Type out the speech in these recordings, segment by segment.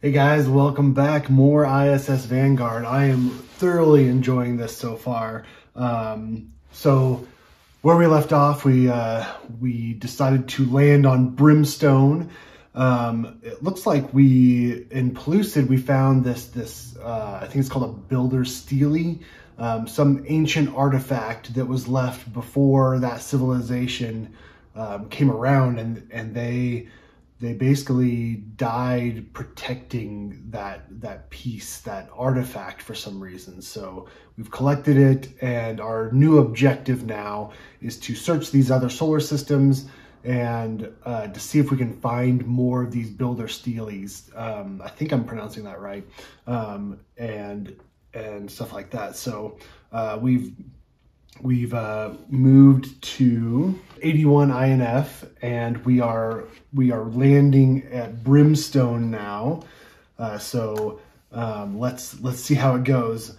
Hey guys, welcome back. More ISS Vanguard. I am thoroughly enjoying this so far. So where we left off, we decided to land on Brimstone. It looks like in Pellucid we found this I think it's called a builder stele, some ancient artifact that was left before that civilization came around, and they basically died protecting that piece, that artifact, for some reason. So we've collected it, and our new objective now is to search these other solar systems and to see if we can find more of these builder steles. I think I'm pronouncing that right, and stuff like that. So we've moved to 81 INF, and we are landing at Brimstone now. Let's see how it goes.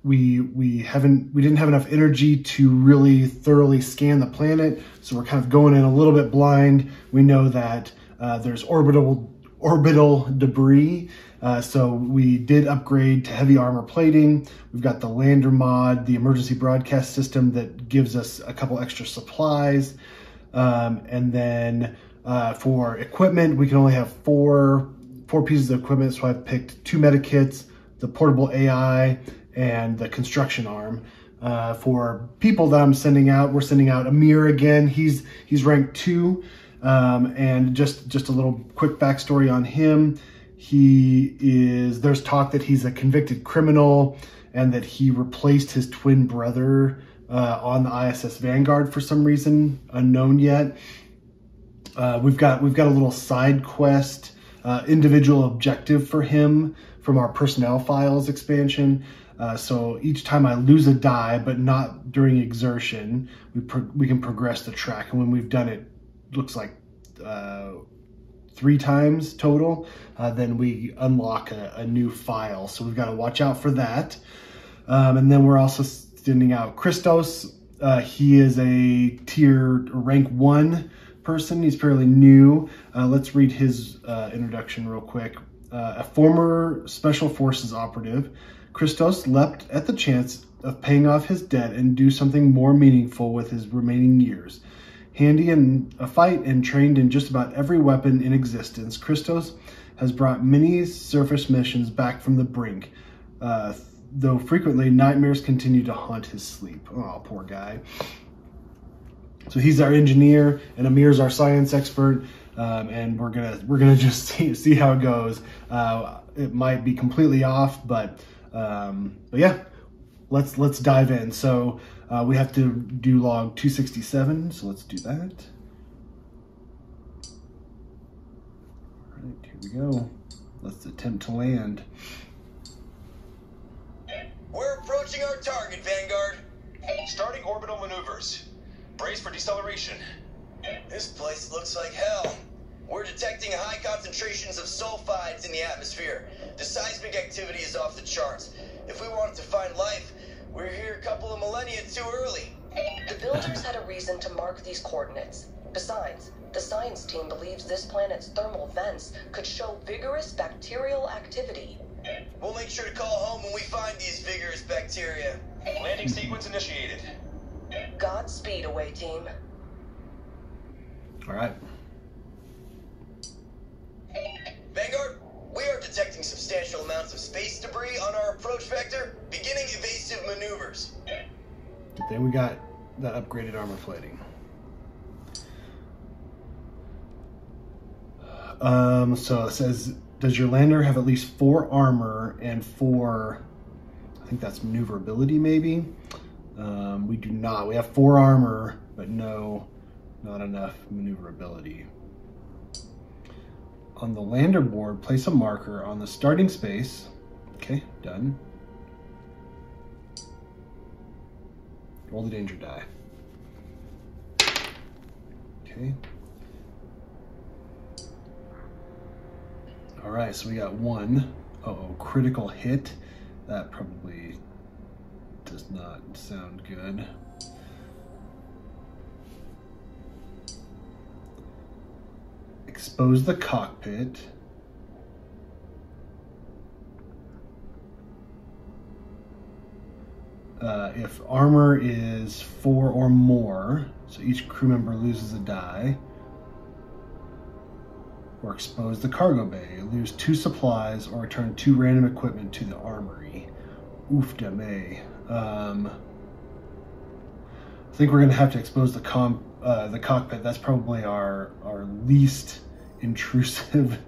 We didn't have enough energy to really thoroughly scan the planet, so we're kind of going in a little bit blind. We know that there's orbital debris. So we did upgrade to heavy armor plating. We've got the lander mod, the emergency broadcast system that gives us a couple extra supplies. And then for equipment, we can only have four pieces of equipment. So I've picked 2 medikits, the portable AI, and the construction arm. For people that I'm sending out, we're sending out Amir again. He's ranked 2. And just a little quick backstory on him. There's talk that he's a convicted criminal and that he replaced his twin brother on the ISS Vanguard for some reason, unknown yet. We've got a little side quest, individual objective for him from our personnel files expansion. So each time I lose a die, but not during exertion, we can progress the track. And when we've done it, looks like 3 times total, then we unlock a new file. So we've got to watch out for that. And then we're also sending out Christos. He is a rank 1 person. He's fairly new. Let's read his introduction real quick. A former Special Forces operative, Christos leapt at the chance of paying off his debt and do something more meaningful with his remaining years. Handy in a fight and trained in just about every weapon in existence, Christos has brought many surface missions back from the brink, though frequently nightmares continue to haunt his sleep. Oh, poor guy. So he's our engineer, and Amir's our science expert, and we're gonna just see how it goes. It might be completely off, but yeah, let's dive in. So we have to do log 267, so let's do that. All right, here we go. Let's attempt to land. We're approaching our target, Vanguard. Starting orbital maneuvers. Brace for deceleration. This place looks like hell. We're detecting high concentrations of sulfides in the atmosphere. The seismic activity is off the charts. If we wanted to find life, we're here a couple of millennia too early. The builders had a reason to mark these coordinates. Besides, the science team believes this planet's thermal vents could show vigorous bacterial activity. We'll make sure to call home when we find these vigorous bacteria. Landing sequence initiated. Godspeed, away team. All right. Vanguard, we are detecting substantial amounts of space debris on our approach vector, beginning evasive maneuvers. Then we got that upgraded armor plating. So it says, does your lander have at least 4 armor and 4, I think that's maneuverability maybe? We do not. We have 4 armor, but no, not enough maneuverability. On the lander board, place a marker on the starting space. Okay, done. Roll the danger die. Okay. All right, so we got 1. Uh-oh, critical hit. That probably does not sound good. Expose the cockpit. If armor is 4 or more, so each crew member loses a die, or expose the cargo bay, lose 2 supplies, or return 2 random equipment to the armory. Oof da may. I think we're gonna have to expose the cockpit. That's probably our least intrusive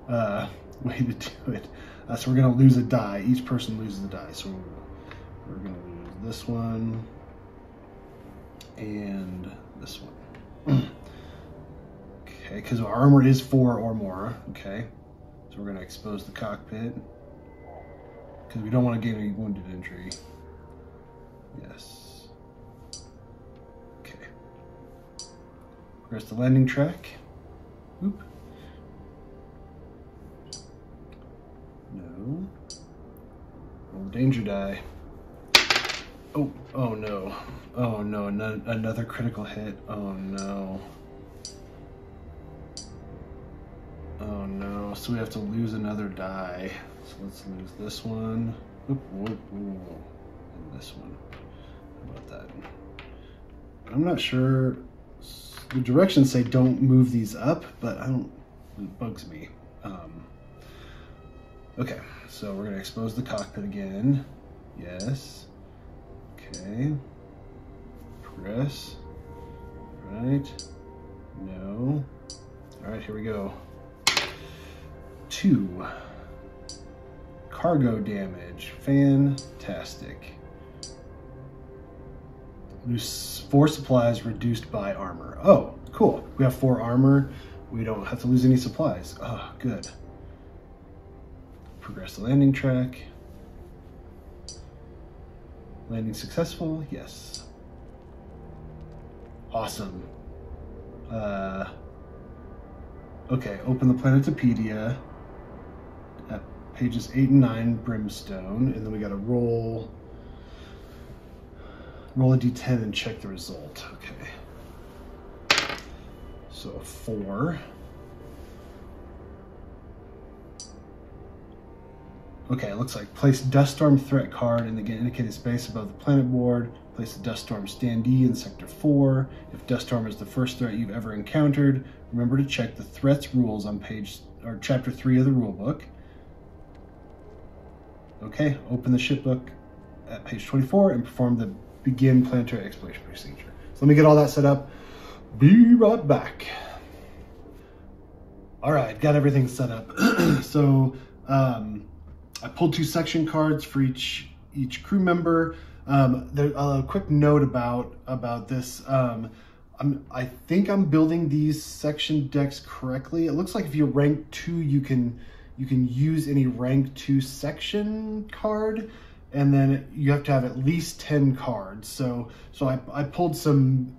way to do it. So we're gonna lose a die. Each person loses a die. So we're gonna lose this one and this one. Okay, because our armor is 4 or more. Okay, so we're gonna expose the cockpit because we don't want to gain any wounded injury. Yes. Okay. Progress the landing track. Oop. No. Roll danger die. Oh, oh no. Oh no, another critical hit. Oh no. Oh no, so we have to lose another die. So let's lose this one. Oop, whoop, whoop. And this one. How about that? I'm not sure. The directions say don't move these up, but I don't, it bugs me. Okay, so we're gonna expose the cockpit again. Yes. Okay. Progress. Right. No. All right, here we go. 2. Cargo damage. Fantastic. Lose 4 supplies reduced by armor. Oh, cool. We have 4 armor. We don't have to lose any supplies. Oh, good. Progress the landing track. Landing successful? Yes. Awesome. Okay, open the Planetopedia at pages 8 and 9, Brimstone, and then we gotta roll a d10 and check the result. Okay. So 4. Okay, it looks like place Dust Storm threat card in the indicated space above the planet board. Place the Dust Storm standee in Sector 4. If Dust Storm is the first threat you've ever encountered, remember to check the threats rules on chapter 3 of the rulebook. Okay, open the shipbook at page 24 and perform the begin planetary exploration procedure. So let me get all that set up. Be right back. All right, got everything set up. So I pulled 2 section cards for each crew member. A quick note about this. I think I'm building these section decks correctly. It looks like if you're rank 2, you can use any rank 2 section card, and then you have to have at least 10 cards. So I pulled some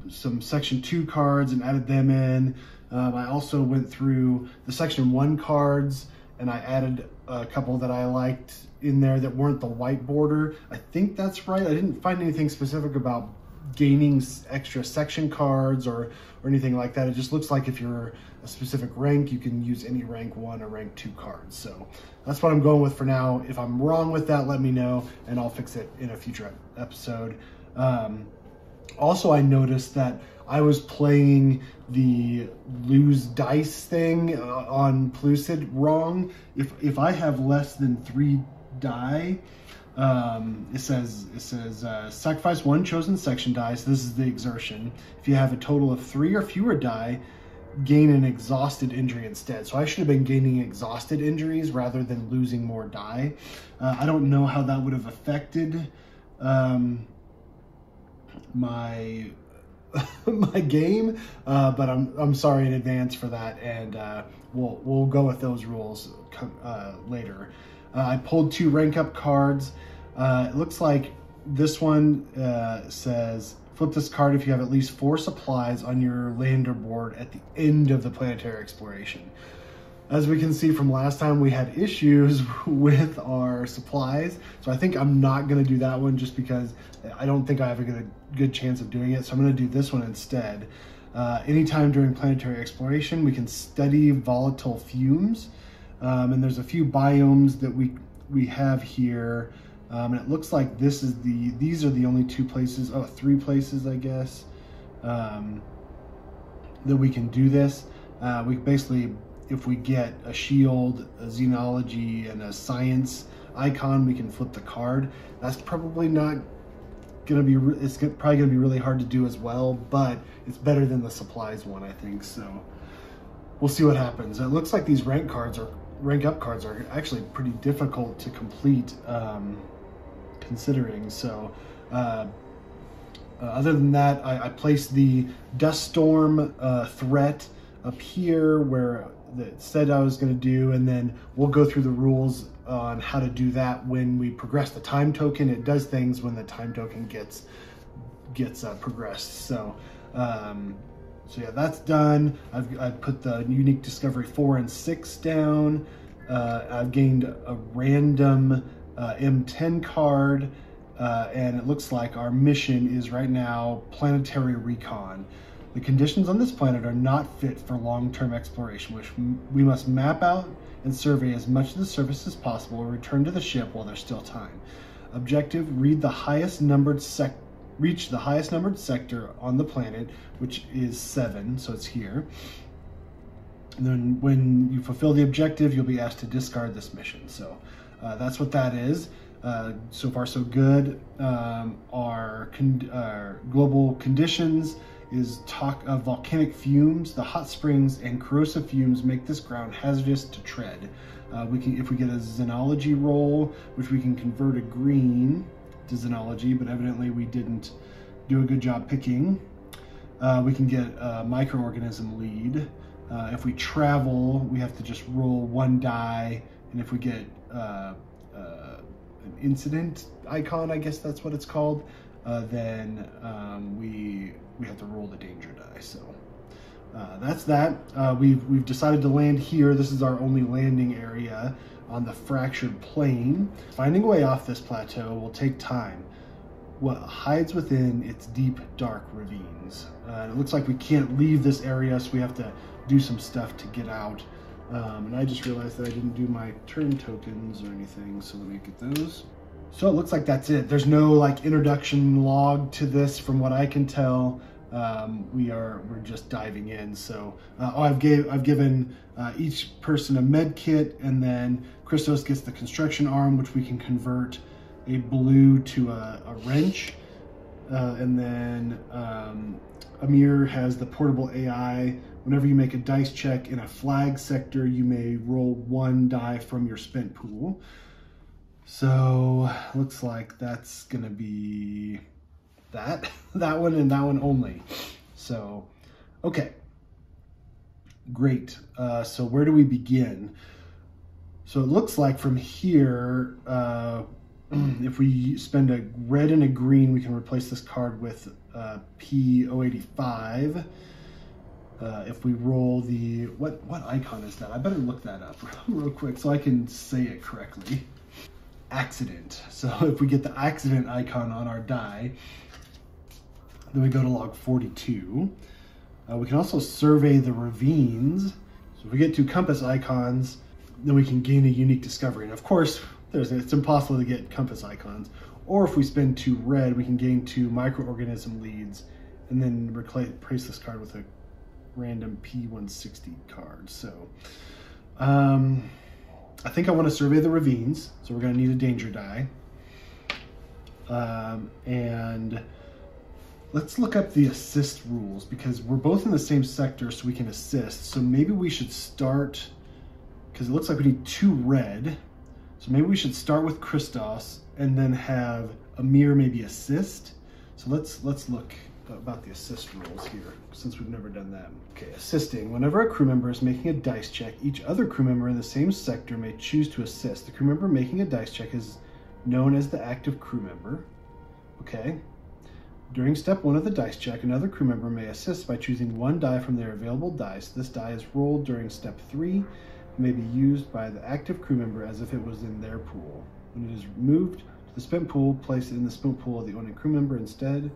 section 2 cards and added them in. I also went through the section 1 cards and I added a couple that I liked in there that weren't the white border. I think that's right. I didn't find anything specific about gaining extra section cards or anything like that. It just looks like if you're a specific rank, you can use any rank 1 or rank 2 cards. So that's what I'm going with for now. If I'm wrong with that, let me know and I'll fix it in a future episode. Also, I noticed that I was playing the lose dice thing on Pellucid wrong. If I have less than 3 die, it says sacrifice 1 chosen section die. So this is the exertion. If you have a total of 3 or fewer die, gain an exhausted injury instead. So I should have been gaining exhausted injuries rather than losing more die. I don't know how that would have affected my my game, but I'm sorry in advance for that, and we'll go with those rules later. I pulled 2 rank up cards. It looks like this one says flip this card if you have at least 4 supplies on your lander board at the end of the planetary exploration. As we can see from last time, we had issues with our supplies, so I think I'm not going to do that one just because I don't think I have a good chance of doing it, so I'm going to do this one instead. Anytime during planetary exploration, we can study volatile fumes, and there's a few biomes that we have here. And it looks like these are the only 2 places, 3 places, I guess, that we can do this. We basically, if we get a shield, a xenology, and a science icon, we can flip the card. That's probably not gonna be, it's probably gonna be really hard to do as well, but it's better than the supplies one, I think. So we'll see what happens. It looks like these rank up cards are actually pretty difficult to complete, considering. So other than that, I placed the dust storm threat up here where it said I was going to do, and then we'll go through the rules on how to do that when we progress the time token. It does things when the time token gets progressed. So so yeah, that's done. I've put the unique discovery 4 and 6 down. I've gained a random M10 card, and it looks like our mission is right now planetary recon. The conditions on this planet are not fit for long-term exploration, which we must map out and survey as much of the surface as possible and return to the ship while there's still time. Objective, reach the highest numbered sector on the planet, which is 7, so it's here. And then when you fulfill the objective, you'll be asked to discard this mission. So that's what that is. So far, so good. Our global conditions is talk of volcanic fumes. The hot springs and corrosive fumes make this ground hazardous to tread. If we get a xenology roll, which we can convert a green to xenology, but evidently we didn't do a good job picking. We can get a microorganism lead. If we travel, we have to just roll 1 die, and if we get an incident icon, I guess that's what it's called, then we have to roll the danger die. So that's that. We've decided to land here. This is our only landing area on the fractured plane. Finding a way off this plateau will take time. What hides within its deep, dark ravines. It looks like we can't leave this area, so we have to do some stuff to get out. And I just realized that I didn't do my turn tokens or anything, so let me get those. So it looks like that's it. There's no like introduction log to this from what I can tell. We're just diving in. So I've given each person a med kit, and then Christos gets the construction arm, which we can convert a blue to a wrench. And then Amir has the portable AI. Whenever you make a dice check in a flag sector, you may roll 1 die from your spent pool. So looks like that's gonna be that one and that one only. So okay, great. So where do we begin? So it looks like from here, if we spend a red and a green, we can replace this card with P085. If we roll the, what icon is that? I better look that up real quick so I can say it correctly. Accident. So if we get the accident icon on our die, then we go to log 42. We can also survey the ravines. So if we get 2 compass icons, then we can gain a unique discovery. And of course, it's impossible to get compass icons. Or if we spend 2 red, we can gain 2 microorganism leads and then replace this card with a random P160 card. So I think I want to survey the ravines, so we're going to need a danger die. And let's look up the assist rules, because we're both in the same sector, so we can assist. So maybe we should start, because it looks like we need 2 red. So maybe we should start with Christos and then have Amir maybe assist. So let's look about the assist rules here, since we've never done that. Okay, assisting. Whenever a crew member is making a dice check, each other crew member in the same sector may choose to assist. The crew member making a dice check is known as the active crew member. Okay. During step 1 of the dice check, another crew member may assist by choosing 1 die from their available dice. This die is rolled during step 3 and may be used by the active crew member as if it was in their pool. When it is moved to the spent pool, place it in the spent pool of the owning crew member instead.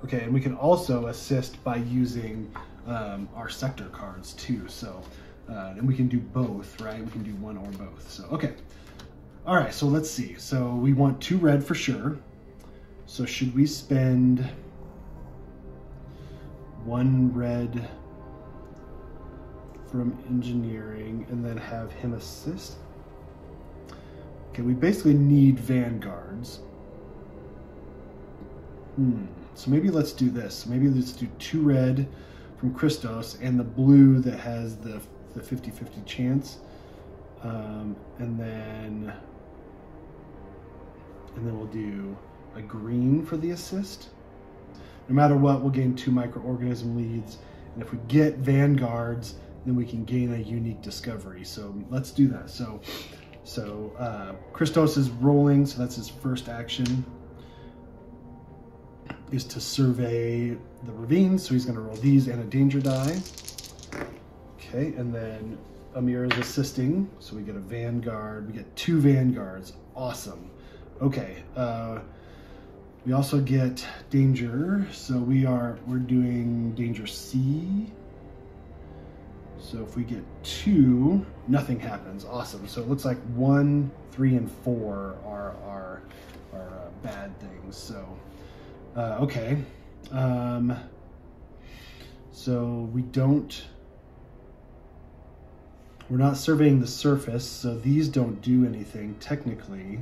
Okay, and we can also assist by using our sector cards too. So, and we can do both, right? We can do one or both. So, okay. All right, so let's see. So we want 2 red for sure. So should we spend 1 red from engineering and then have him assist? Okay, we basically need Vanguards. So maybe let's do this. Maybe let's do 2 red from Christos and the blue that has the 50-50 chance. And then we'll do a green for the assist. No matter what, we'll gain 2 microorganism leads. And if we get Vanguards, then we can gain a unique discovery. So let's do that. So Christos is rolling, so that's his first action, is to survey the ravines. So he's gonna roll these and a danger die. Okay, and then Amir is assisting, so we get a Vanguard. We get 2 Vanguards, awesome. Okay, we also get danger, so we're doing danger C. So if we get 2, nothing happens, awesome. So it looks like 1, 3, and 4 are bad things, so. Okay, so we're not surveying the surface, so these don't do anything technically,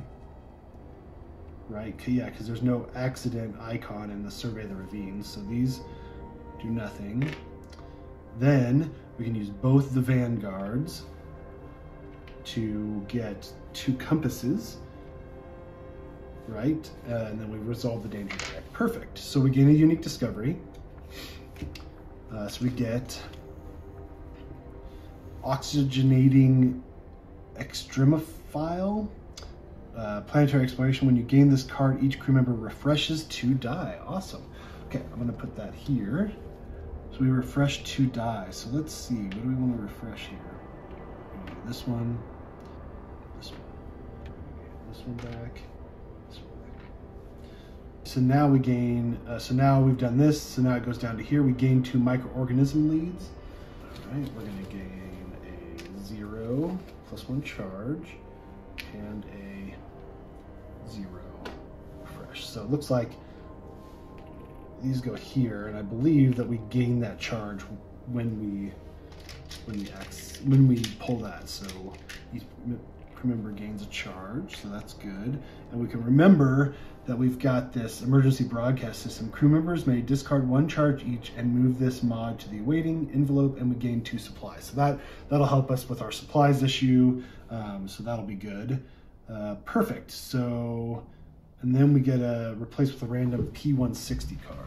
right? Yeah, because there's no accident icon in the survey of the ravines, so these do nothing. Then we can use both the Vanguards to get 2 compasses, right? And then we resolve the danger check. Perfect. So we gain a unique discovery. So we get oxygenating extremophile. Planetary exploration. When you gain this card, each crew member refreshes 2 die. Awesome. Okay, I'm going to put that here. So we refresh 2 die. So let's see. What do we want to refresh here? This one. This one. This one back. So now we gain, so now we've done this, so now it goes down to here. We gain 2 microorganism leads. All right, we're gonna gain a 0 plus 1 charge and a 0 refresh. So it looks like these go here, and I believe that we gain that charge when we pull that. So each crew member gains a charge, so that's good. And we can remember that we've got this emergency broadcast system. Crew members may discard 1 charge each and move this mod to the awaiting envelope, and we gain 2 supplies. So that'll help us with our supplies issue. So that'll be good. Perfect. So, and then we get replaced with a random P160 card.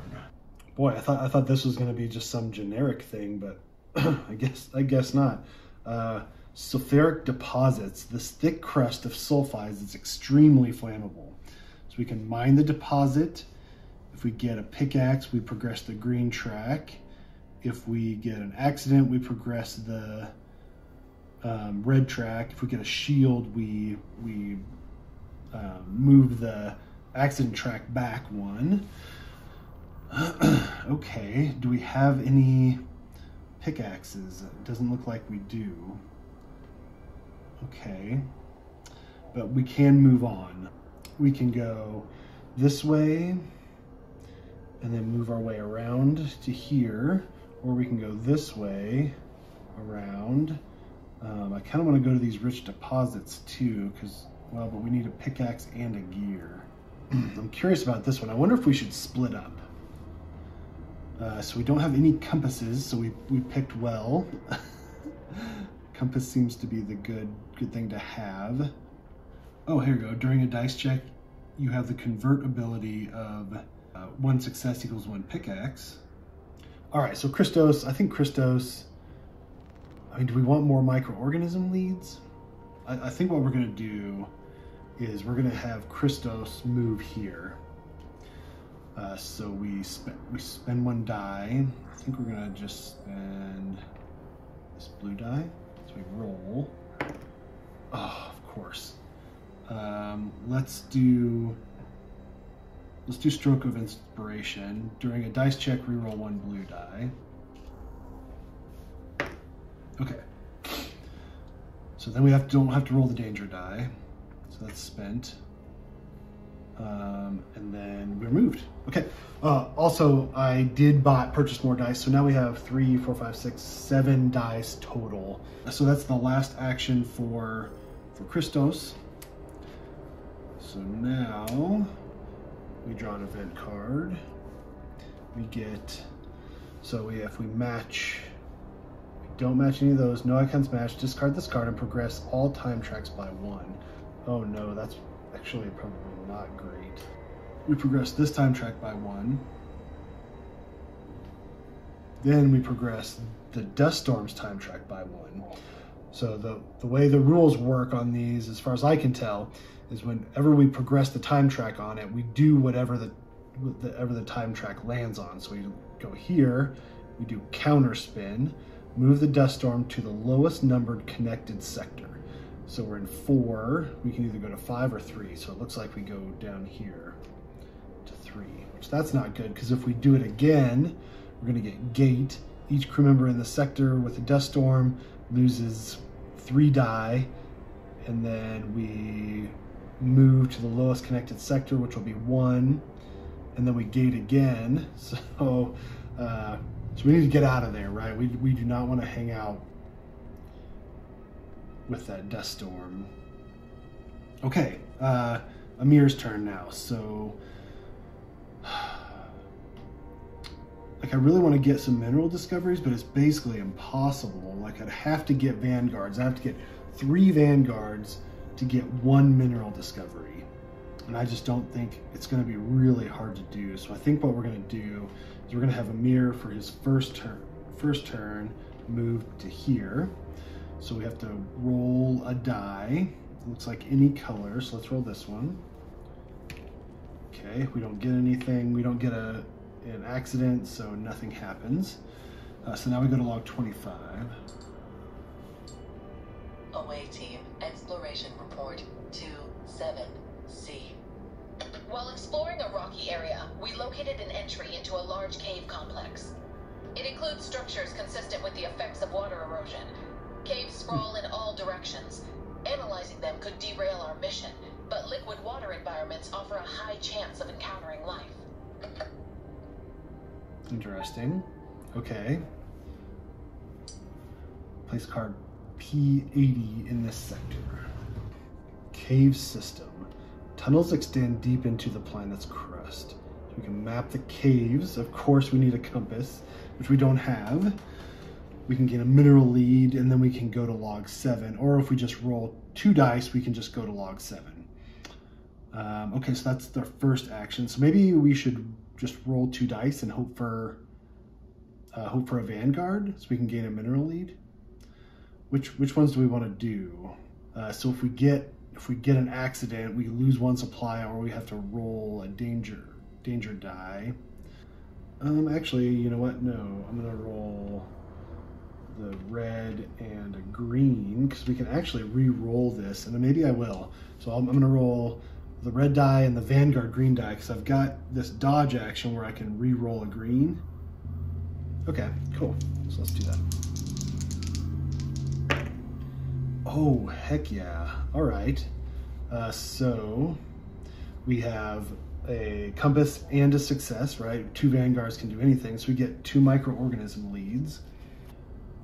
Boy, I thought this was going to be just some generic thing, but I guess not. Sulfuric deposits. This thick crust of sulfides is extremely flammable. So we can mine the deposit. If we get a pickaxe, we progress the green track. If we get an accident, we progress the red track. If we get a shield, we move the accident track back 1. Okay, do we have any pickaxes? It doesn't look like we do. Okay, but we can move on. We can go this way and then move our way around to here, or we can go this way around. I kind of want to go to these rich deposits too, because, well, but we need a pickaxe and a gear. I'm curious about this one. I wonder if we should split up. So we don't have any compasses, so we picked well. Compass seems to be the good thing to have. Oh, here we go. During a dice check, you have the convert ability of 1 success equals 1 pickaxe. All right, so Christos, I think Christos, I mean, do we want more microorganism leads? I think what we're gonna do is we're gonna have Christos move here. So we spend 1 die. I think we're gonna just spend this blue die. So we roll. Oh, of course. Let's do Stroke of Inspiration. During a dice check, reroll 1 blue die. Okay. So then we don't have to roll the danger die. So that's spent. And then we're moved. Okay. Also, I did purchase more dice. So now we have 3, 4, 5, 6, 7 dice total. So that's the last action for Christos. So now we draw an event card. We get, so if we match, don't match any of those, no icons match, discard this card and progress all time tracks by 1. Oh no, that's actually probably not great. We progress this time track by 1. Then we progress the Dust Storm's time track by 1. So the way the rules work on these, as far as I can tell, is whenever we progress the time track on it, we do whatever the time track lands on. So we go here, we do counter spin, move the Dust Storm to the lowest numbered connected sector. So we're in 4, we can either go to 5 or 3. So it looks like we go down here to 3, which that's not good, because if we do it again, we're gonna get gate. Each crew member in the sector with the Dust Storm loses 3 die, and then we move to the lowest connected sector, which will be 1, and then we gate again. So we need to get out of there, right? We do not want to hang out with that Dust Storm. Okay, Amir's turn now. So, like, I really want to get some mineral discoveries, but it's basically impossible. Like, I'd have to get Vanguards. I have to get 3 Vanguards to get 1 mineral discovery. And I just don't think it's going to be really hard to do. So I think what we're going to do is we're going to have Amir for his first turn move to here. So we have to roll a die. It looks like any color, so let's roll this one. Okay, we don't get anything. We don't get an accident, so nothing happens. So now we go to log 25. Away team, exploration report 27C. While exploring a rocky area, we located an entry into a large cave complex. It includes structures consistent with the effects of water erosion. Caves sprawl in all directions. Analyzing them could derail our mission, but liquid water environments offer a high chance of encountering life. Interesting. Okay. Place card P80 in this sector. Cave system. Tunnels extend deep into the planet's crust. So we can map the caves. Of course, we need a compass, which we don't have. We can get a mineral lead, and then we can go to log 7. Or if we just roll 2 dice, we can just go to log 7. Okay, so that's their first action. So maybe we should just roll 2 dice and hope for a Vanguard, so we can gain a mineral lead. Which ones do we want to do? So if we get an accident, we lose 1 supply, or we have to roll a danger die. Actually, you know what? No, I'm gonna roll the red and a green, because we can actually re-roll this, and maybe I will. So I'm gonna roll the red die and the Vanguard green die, because I've got this dodge action where I can re-roll a green. Okay, cool. So let's do that. Oh, heck yeah. All right. So we have a compass and a success, right? 2 Vanguards can do anything, so we get 2 microorganism leads.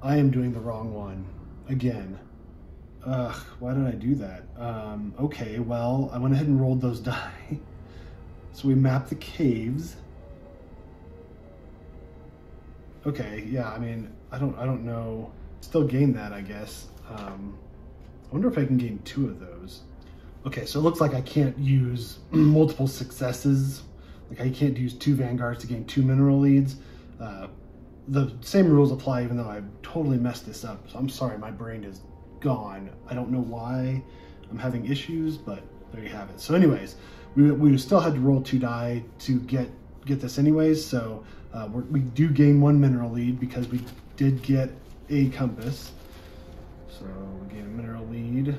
I am doing the wrong one again. Ugh, why did I do that? Okay, well, I went ahead and rolled those die. So we map the caves. Okay, yeah, I mean, I don't know. Still gain that, I guess. I wonder if I can gain 2 of those. Okay, so it looks like I can't use multiple successes. Like, I can't use 2 Vanguards to gain 2 mineral leads. The same rules apply, even though I totally messed this up. So I'm sorry, my brain is gone. I don't know why I'm having issues, but there you have it. So anyways, we still had to roll 2 die to get this anyways. So we do gain 1 mineral lead because we did get a compass. So we gain a mineral lead.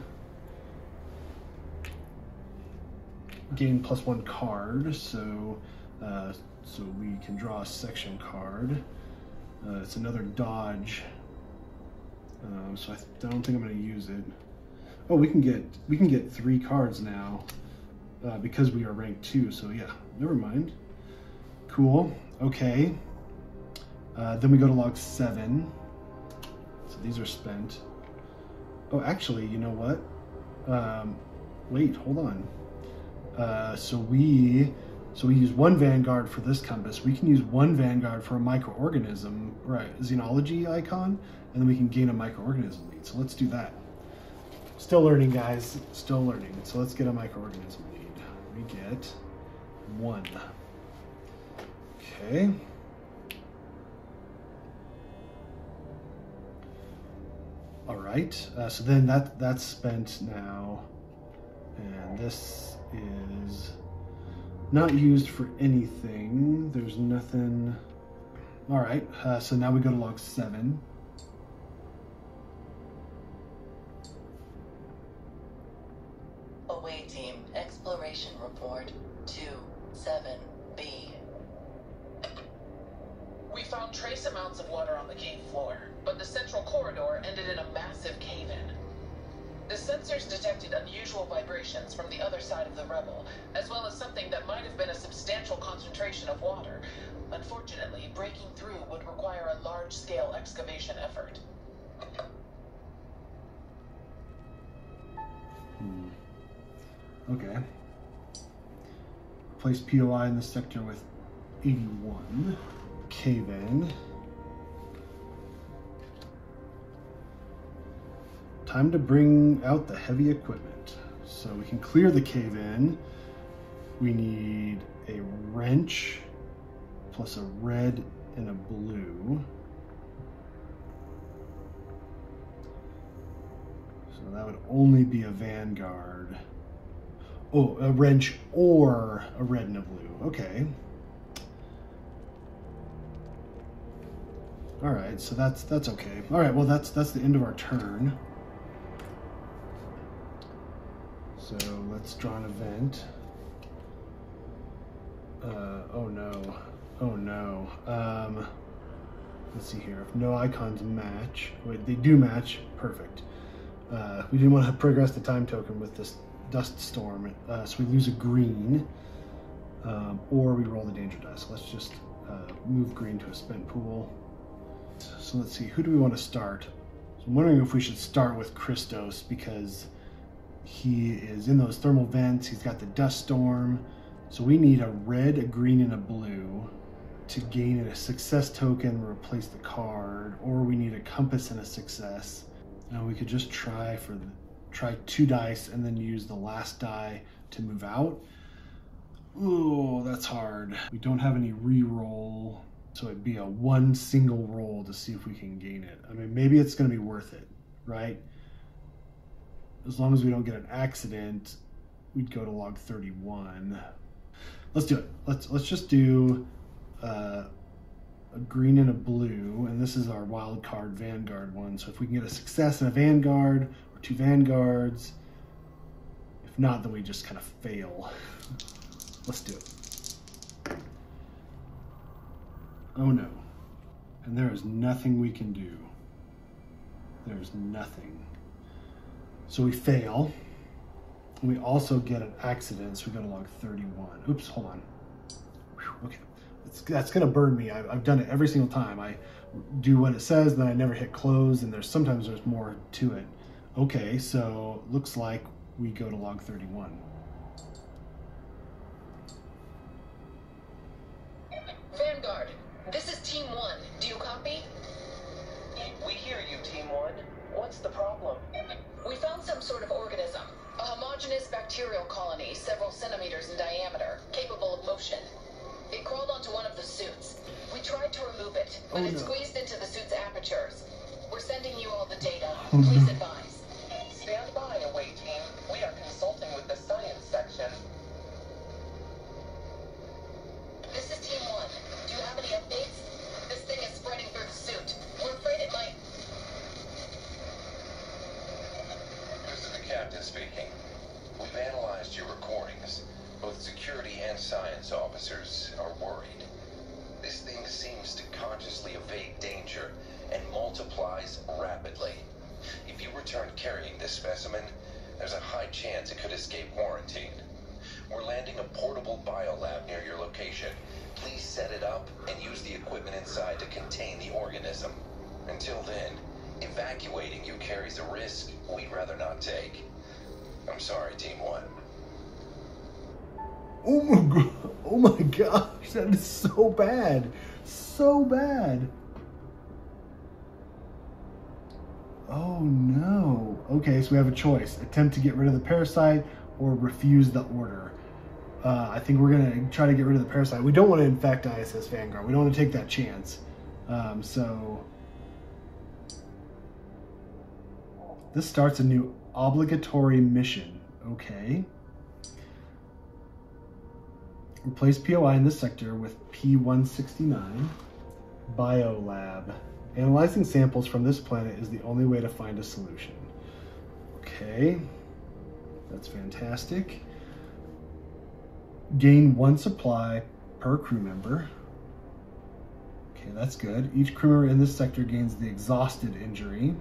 Gain +1 card, so we can draw a section card. It's another dodge, so I don't think I'm going to use it. Oh, we can get 3 cards now because we are rank 2. So yeah, never mind. Cool. Okay. Then we go to log 7. So these are spent. Oh, actually, you know what? Wait, hold on. So we use 1 Vanguard for this compass. We can use 1 Vanguard for a microorganism, right? Xenology icon, and then we can gain a microorganism lead. So let's do that. Still learning, guys. Still learning. So let's get a microorganism lead. We get 1. Okay. All right. So then that's spent now, and this is not used for anything. There's nothing. All right. So now we go to log 7. Away team, exploration report 27B. We found trace amounts of water on the cave floor, but the central corridor ended in a massive cave-in. The sensors detected unusual vibrations from the other side of the Rebel, as well as something that might have been a substantial concentration of water. Unfortunately, breaking through would require a large-scale excavation effort. Okay. Place POI in the sector with 81. Cave-in. Time to bring out the heavy equipment. So we can clear the cave-in. We need a wrench plus a red and a blue. So that would only be a Vanguard. Oh, a wrench or a red and a blue. Okay. All right, so that's okay. All right, well that's the end of our turn. So let's draw an event. Oh no. Oh no. Let's see here. If no icons match, wait, they do match. Perfect. We didn't want to progress the time token with this dust storm, so we lose a green, or we roll the danger dice. So let's just move green to a spent pool. So let's see, who do we want to start? So I'm wondering if we should start with Christos because he is in those thermal vents. He's got the dust storm. So we need a red, a green, and a blue to gain a success token, replace the card, or we need a compass and a success. Now we could just try 2 dice and then use the last die to move out. Ooh, that's hard. We don't have any re-roll, so it'd be a 1 single roll to see if we can gain it. I mean, maybe it's gonna be worth it, right? As long as we don't get an accident, we'd go to log 31. Let's do it. Let's just do a green and a blue, and this is our wild card Vanguard one. So if we can get a success and a Vanguard, or 2 Vanguards. If not, then we just kind of fail. Let's do it. Oh no. And there is nothing we can do. There's nothing. So we fail. And we also get an accident, so we go to log 31. Oops, hold on. Whew, okay. That's gonna burn me. I've done it every single time. I do what it says, then I never hit close, and sometimes there's more to it. Okay, so looks like we go to log 31. Vanguard, this is Team 1. Do you copy? We hear you, Team 1. What's the problem? We found some sort of organism. A homogeneous bacterial colony, several centimeters in diameter, capable of motion. It crawled onto one of the suits. We tried to remove it, but it squeezed into the suit's apertures. We're sending you all the data. Please advise. Stand by, away team. We are consulting with the science section. This is Team 1. Do you have any updates? This thing is spreading through the suit. We're afraid it might... This is the captain speaking. We've analyzed your recordings. Both security and science officers are worried. This thing seems to consciously evade danger and multiplies rapidly. If you return carrying this specimen, there's a high chance it could escape quarantine. We're landing a portable biolab near your location. Please set it up and use the equipment inside to contain the organism. Until then, evacuating you carries a risk we'd rather not take. I'm sorry, Team 1. Oh my gosh, that is so bad. So bad. Oh no. Okay, so we have a choice. Attempt to get rid of the parasite or refuse the order. I think we're gonna try to get rid of the parasite. We don't want to infect ISS Vanguard. We don't want to take that chance. So this starts a new obligatory mission. Okay. Replace POI in this sector with P-169 Biolab. Analyzing samples from this planet is the only way to find a solution. Okay, that's fantastic. Gain 1 supply per crew member. Okay, that's good. Each crew member in this sector gains the exhausted injury.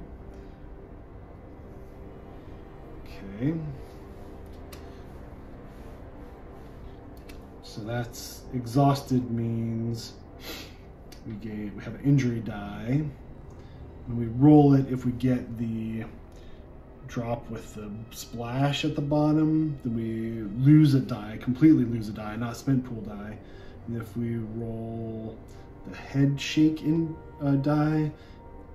Okay. So that's exhausted means we have an injury die. When we roll it, if we get the drop with the splash at the bottom, then we lose a die, completely lose a die, not spent pool die. And if we roll the head shake in die,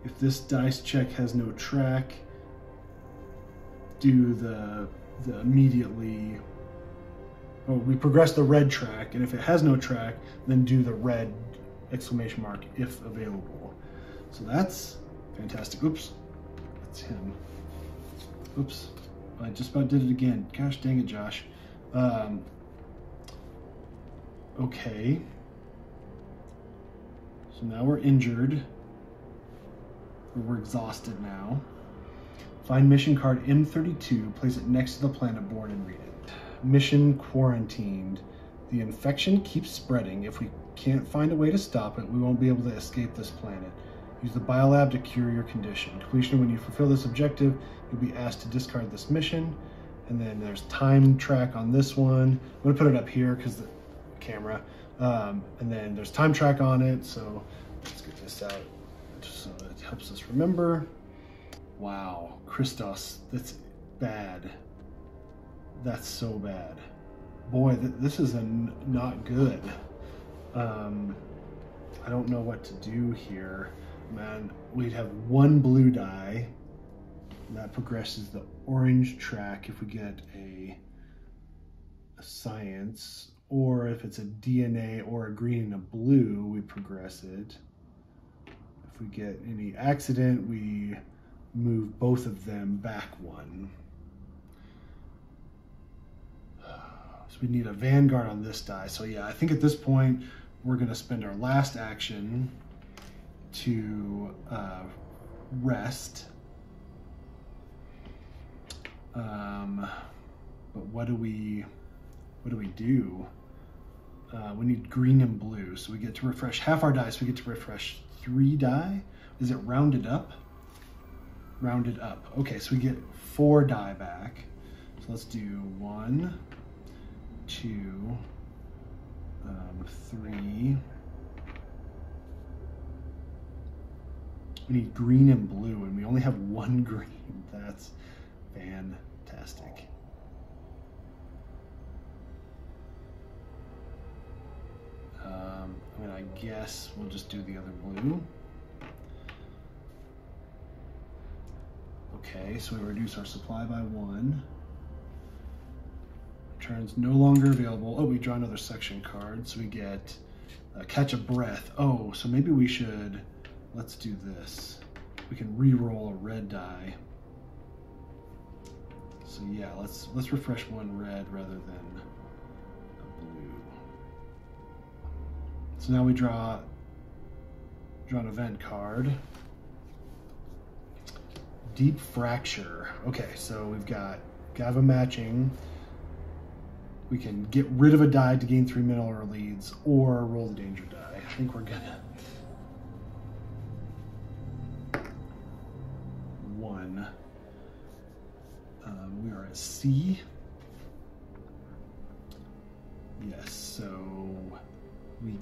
if this dice check has no track, do the immediately, oh, we progress the red track, and if it has no track, then do the red exclamation mark if available. So that's fantastic. Oops, that's him. Oops, I just about did it again. Gosh dang it, Josh. Okay. So now we're injured. Or we're exhausted now. Find mission card M32, place it next to the planet board and read it. Mission quarantined. The infection keeps spreading. If we can't find a way to stop it, we won't be able to escape this planet. Use the biolab to cure your condition. Completion: when you fulfill this objective, you'll be asked to discard this mission. And then there's time track on this one. I'm gonna put it up here because the camera. And then there's time track on it. So let's get this out just so it helps us remember. Wow, Christos, that's bad. That's so bad. Boy, this is not good. I don't know what to do here. Man, we'd have 1 blue die. That progresses the orange track if we get a science, or if it's a DNA or a green and a blue, we progress it. If we get any accident, we move both of them back 1. So we need a Vanguard on this die. So yeah, I think at this point, we're gonna spend our last action to rest. But what do we do? We need green and blue, so we get to refresh half our dice. We get to refresh 3 die. Is it rounded up? Rounded up. Okay, so we get 4 die back. So let's do 1, 2, 3. We need green and blue, and we only have 1 green. That's fantastic. I mean, I guess we'll just do the other blue. Okay, so we reduce our supply by 1. Turns no longer available. Oh, we draw another section card, so we get catch a breath. Oh, so maybe we should, let's do this. We can re-roll a red die. So yeah, let's refresh 1 red rather than a blue. So now we draw an event card. Deep fracture. Okay, so we've got GAVA matching. We can get rid of a die to gain 3 mineral leads, or roll the danger die. I think we're gonna 1. We are at C. Yes, so we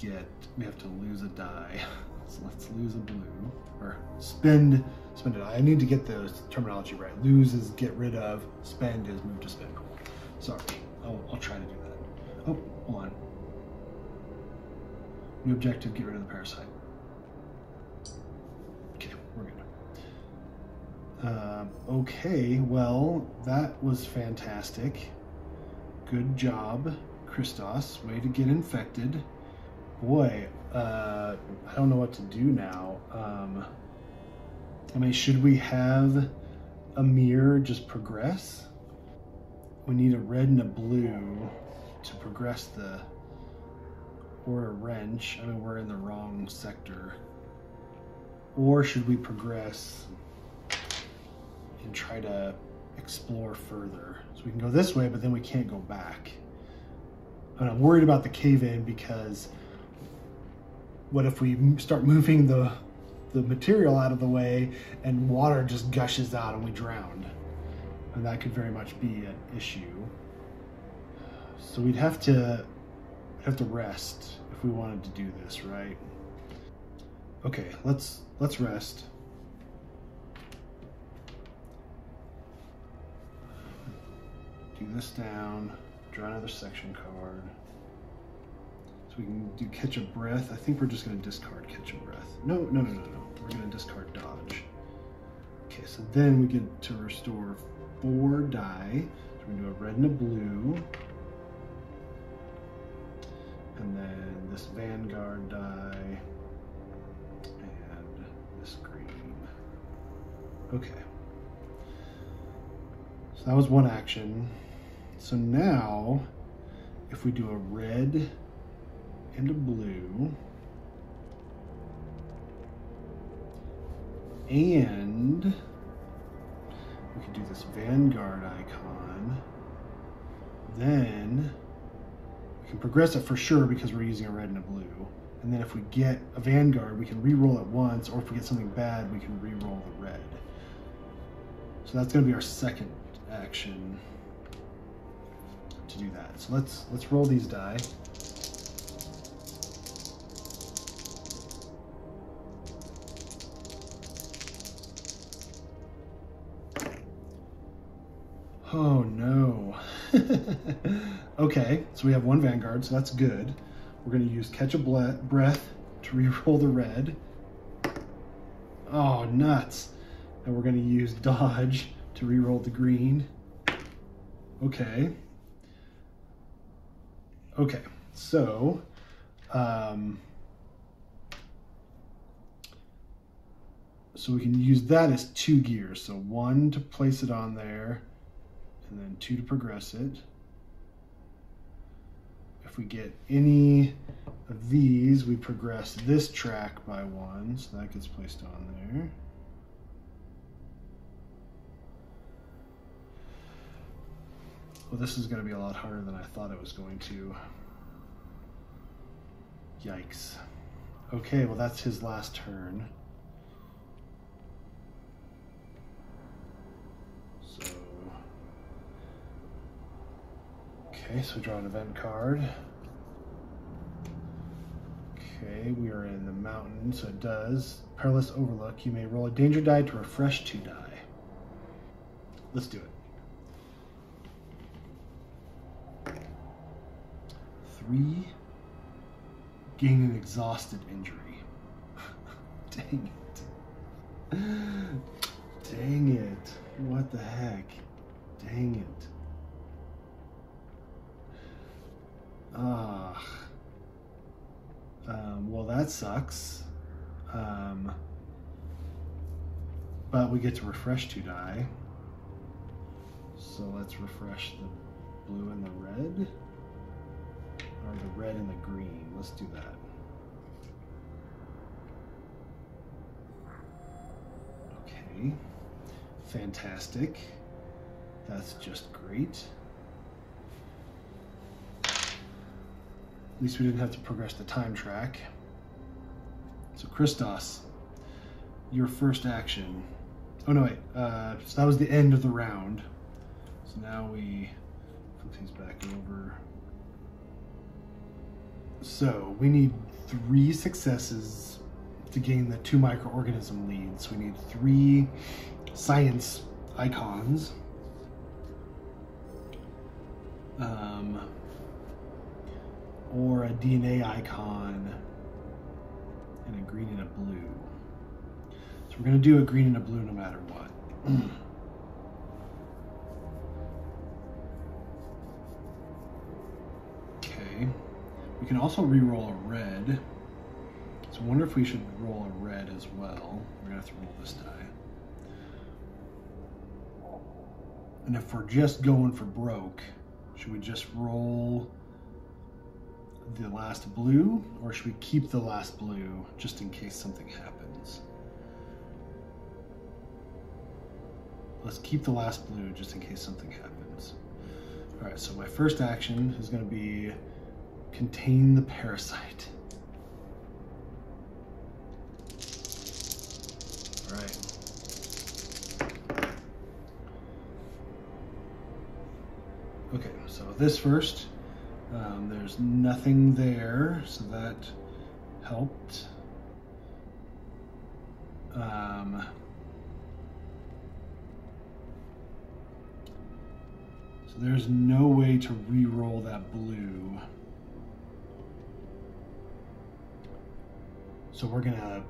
have to lose a die. So let's lose a blue, or spend a die. I need to get the terminology right. Lose is get rid of, spend is move to spend. Sorry, I'll try to do that. Oh, hold on. New objective, get rid of the parasite. Okay, we're good. Okay, well, that was fantastic. Good job, Christos. Way to get infected. Boy, I don't know what to do now. I mean, should we have a mirror just progress? We need a red and a blue to progress or a wrench. I mean, we're in the wrong sector. Or should we progress and try to explore further? So we can go this way, but then we can't go back. And I'm worried about the cave-in because what if we start moving the material out of the way and water just gushes out and we drown? And that could very much be an issue. So we'd have to rest if we wanted to do this, right? Okay, let's rest. Do this down, draw another section card. So we can do catch a breath. I think we're just gonna discard catch a breath. No. We're gonna discard dodge. Okay, so then we get to restore 4 die. So we're gonna do a red and a blue. And then this Vanguard die. And this green. Okay. So that was one action. So now, if we do a red and a blue, and we can do this Vanguard icon, then we can progress it for sure because we're using a red and a blue. And then if we get a Vanguard, we can re-roll it once, or if we get something bad, we can re-roll the red. So that's gonna be our second action to do that. So let's roll these die. Oh no. Okay, so we have 1 Vanguard, so that's good. We're gonna use catch a breath to re-roll the red. Oh, nuts. And we're gonna use dodge to re-roll the green. Okay. Okay, so so we can use that as 2 gears. So 1 to place it on there, and then 2 to progress it. If we get any of these, we progress this track by 1, so that gets placed on there. Well, this is going to be a lot harder than I thought it was going to. Yikes. Okay, well that's his last turn. So, okay, so draw an event card. Okay, we are in the mountain, so it does. Perilous Overlook. You may roll a danger die to refresh 2 die. Let's do it. 3. Gain an exhausted injury. Dang it. Dang it. What the heck? Dang it. Well, that sucks. But we get to refresh 2 die. So let's refresh the blue and the red. Or the red and the green. Let's do that. Okay. Fantastic. That's just great. At least we didn't have to progress the time track. So Christos, your first action. Oh no, wait. So that was the end of the round. So now we flip these back over. So we need 3 successes to gain the 2 microorganism leads. We need 3 science icons. Or a DNA icon and a green and a blue. So we're going to do a green and a blue no matter what. Okay. We can also re-roll a red. So I wonder if we should roll a red as well. We're going to have to roll this die. And if we're just going for broke, should we just roll the last blue, or should we keep the last blue just in case something happens? Let's keep the last blue just in case something happens. All right, so my first action is going to be contain the parasite. All right. Okay, so this first. There's nothing there, so that helped. So there's no way to re-roll that blue. So we're gonna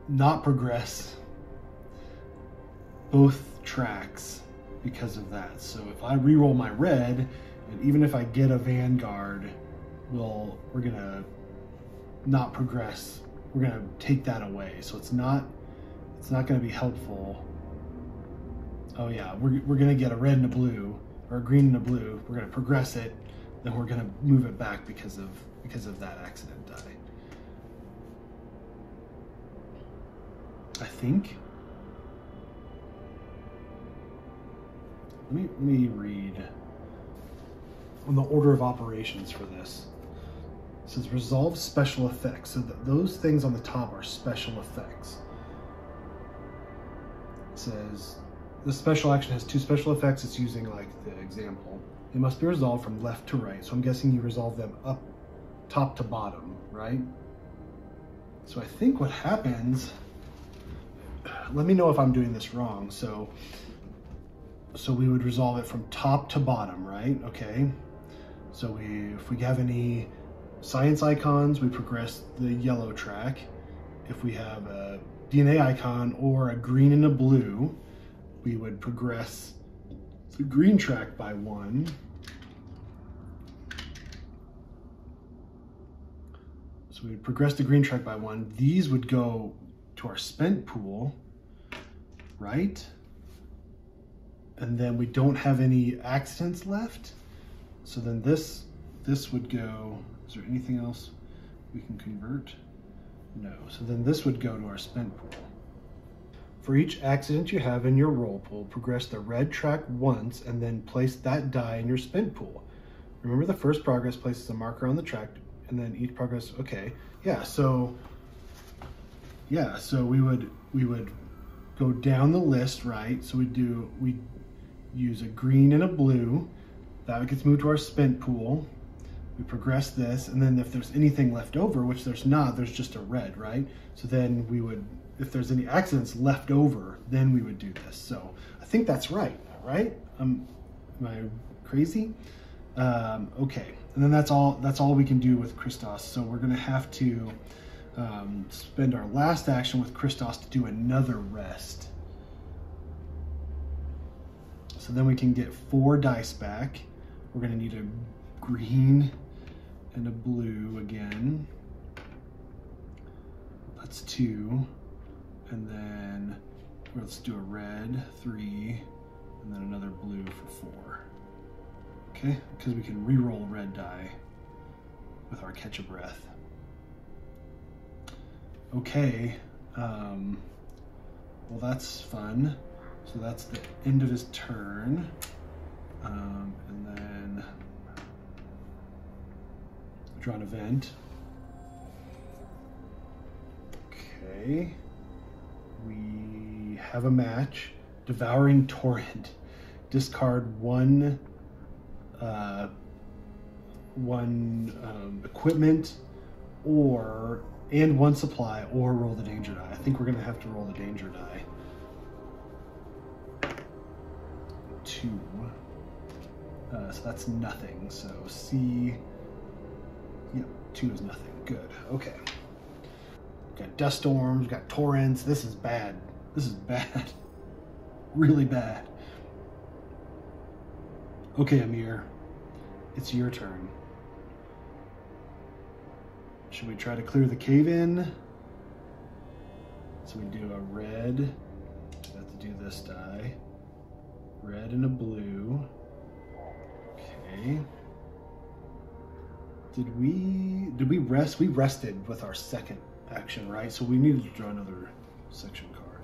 not progress both tracks because of that. So if I re-roll my red, and even if I get a Vanguard, we're gonna not progress. We're gonna take that away. So it's not gonna be helpful. Oh yeah, we're gonna get a red and a blue, or a green and a blue. We're gonna progress it, then we're gonna move it back because of that accident die. I think. Let me read on the order of operations for this. It says resolve special effects. So those things on the top are special effects. It says the special action has 2 special effects. It's using like the example. They must be resolved from left to right. So I'm guessing you resolve them up, top to bottom, right? So I think what happens, let me know if I'm doing this wrong. So we would resolve it from top to bottom, right? Okay. So if we have any science icons, we progress the yellow track. If we have a DNA icon or a green and a blue, we would progress the green track by 1. So we would progress the green track by 1. These would go to our spent pool, right? And then we don't have any accidents left. So then this would go, is there anything else we can convert? No, so then this would go to our spent pool. For each accident you have in your roll pool, progress the red track once and then place that die in your spent pool. Remember the first progress places a marker on the track and then each progress, okay. Yeah, so we would go down the list, right? So we use a green and a blue. That gets moved to our spent pool. We progress this, and then if there's anything left over, which there's not, there's just a red, right? So then we would, if there's any accidents left over, then we would do this. So I think that's right? Am I crazy? Okay, and then that's all we can do with Christos. So we're gonna have to spend our last action with Christos to do another rest. So then we can get 4 dice back. We're gonna need a green and a blue again. That's 2. And then let's do a red, 3, and then another blue for 4. Okay, because we can re-roll red die with our catch a breath. Okay, well that's fun. So that's the end of his turn. And then draw an event. Okay, we have a match. Devouring Torrent. Discard one equipment and one supply, or roll the danger die. I think we're gonna have to roll the danger die. 2. So that's nothing. So C, yep, 2 is nothing. Good, okay. Got dust storms, got torrents. This is bad. This is bad. Really bad. Okay, Amir, it's your turn. Should we try to clear the cave in? So we do a red. We have to do this die. Red and a blue. Okay. Did we rest? We rested with our second action, right? So we needed to draw another section card.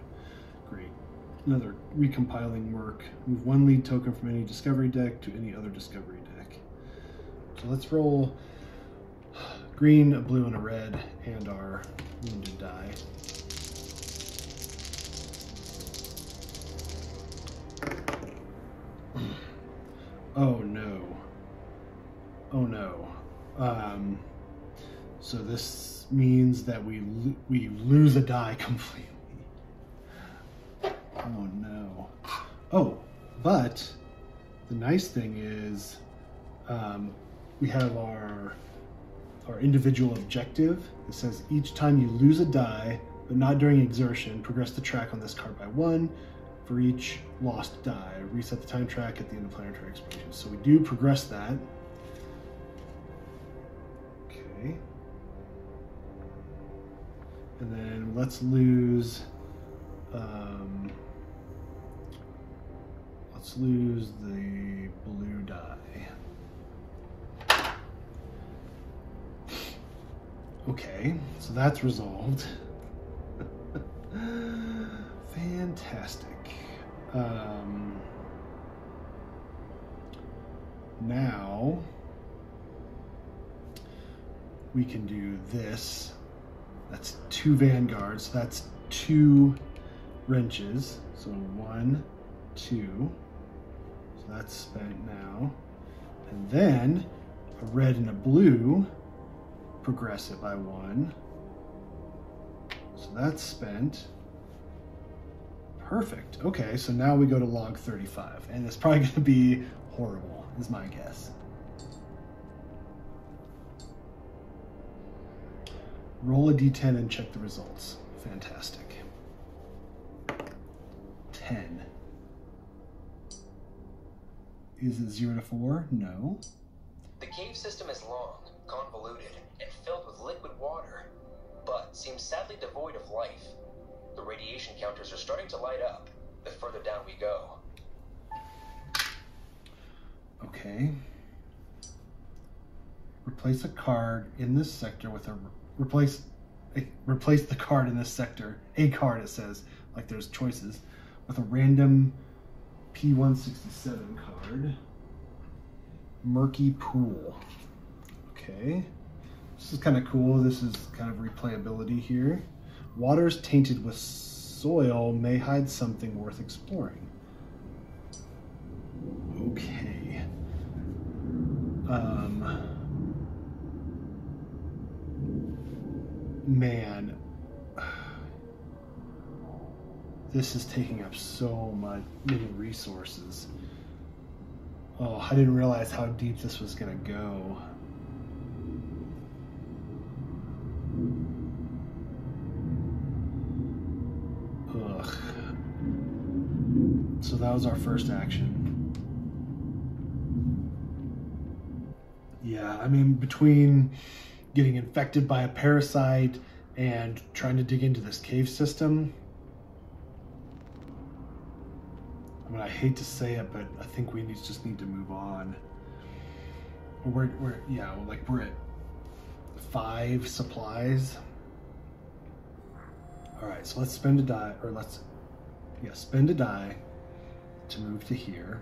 Great. Another recompiling work. Move 1 lead token from any discovery deck to any other discovery deck. So let's roll green, a blue, and a red, and our wounded die. Oh no. Oh no. So this means that we lose a die completely. Oh no. Oh, but the nice thing is we have our individual objective. It says each time you lose a die, but not during exertion, progress the track on this card by 1. For each lost die, reset the time track at the end of planetary exploration. So we do progress that. Okay. And then let's lose the blue die. Okay, so that's resolved. Fantastic. Now we can do this. That's 2 Vanguards. So that's 2 wrenches. So 1, 2. So that's spent now. And then a red and a blue. Progress it by 1. So that's spent. Perfect. Okay, so now we go to log 35, and it's probably going to be horrible, is my guess. Roll a d10 and check the results. Fantastic. 10. Is it 0 to 4? No. The cave system is long, convoluted, and filled with liquid water, but seems sadly devoid of life. The radiation counters are starting to light up the further down we go. Okay. Replace a card in this sector with a replace the card in this sector. A card, it says, like there's choices, with a random P167 card. Murky Pool. Okay. This is kind of cool. This is kind of replayability here. Waters tainted with soil may hide something worth exploring. Okay. Man. This is taking up so many resources. Oh, I didn't realize how deep this was gonna go. Ugh. So that was our first action. Yeah, I mean, between getting infected by a parasite and trying to dig into this cave system, I mean, I hate to say it, but I think we just need to move on. We're at 5 supplies. All right, so let's spend a die, or spend a die to move to here.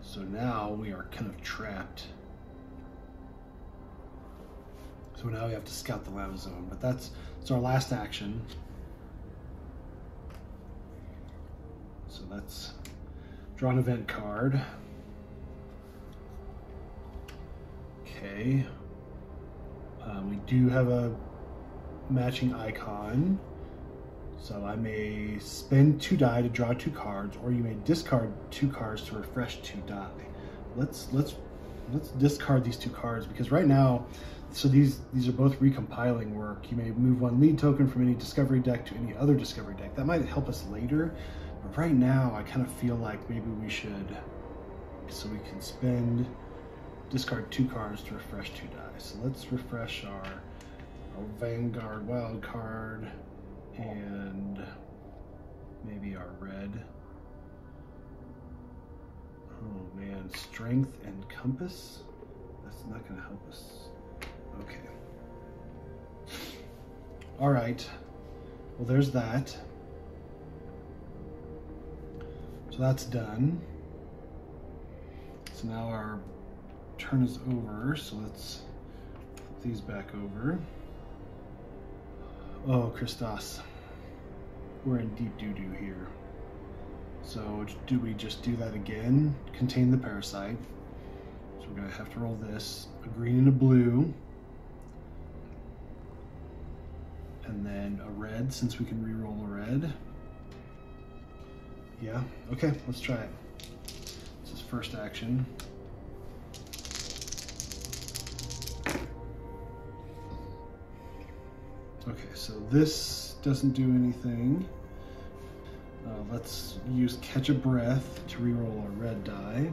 So now we are kind of trapped. So now we have to scout the lava zone, but that's our last action. So that's draw an event card. Okay. We do have a matching icon. So I may spend 2 die to draw 2 cards, or you may discard 2 cards to refresh 2 die. Let's discard these 2 cards, because right now, so these are both recompiling work. You may move 1 lead token from any discovery deck to any other discovery deck. That might help us later, but right now I kind of feel like maybe we should, so we can discard 2 cards to refresh 2 die. So let's refresh our Vanguard wild card and maybe our red. Oh man, strength and compass? That's not gonna help us. Okay. All right, well there's that. So that's done. So now our turn is over, so let's flip these back over. Oh, Christos, we're in deep doo-doo here. So do we just do that again? Contain the parasite. So we're gonna have to roll this, a green and a blue. And then a red, since we can re-roll a red. Yeah, okay, let's try it. This is first action. Okay, so this doesn't do anything. Let's use Catch a Breath to reroll a red die.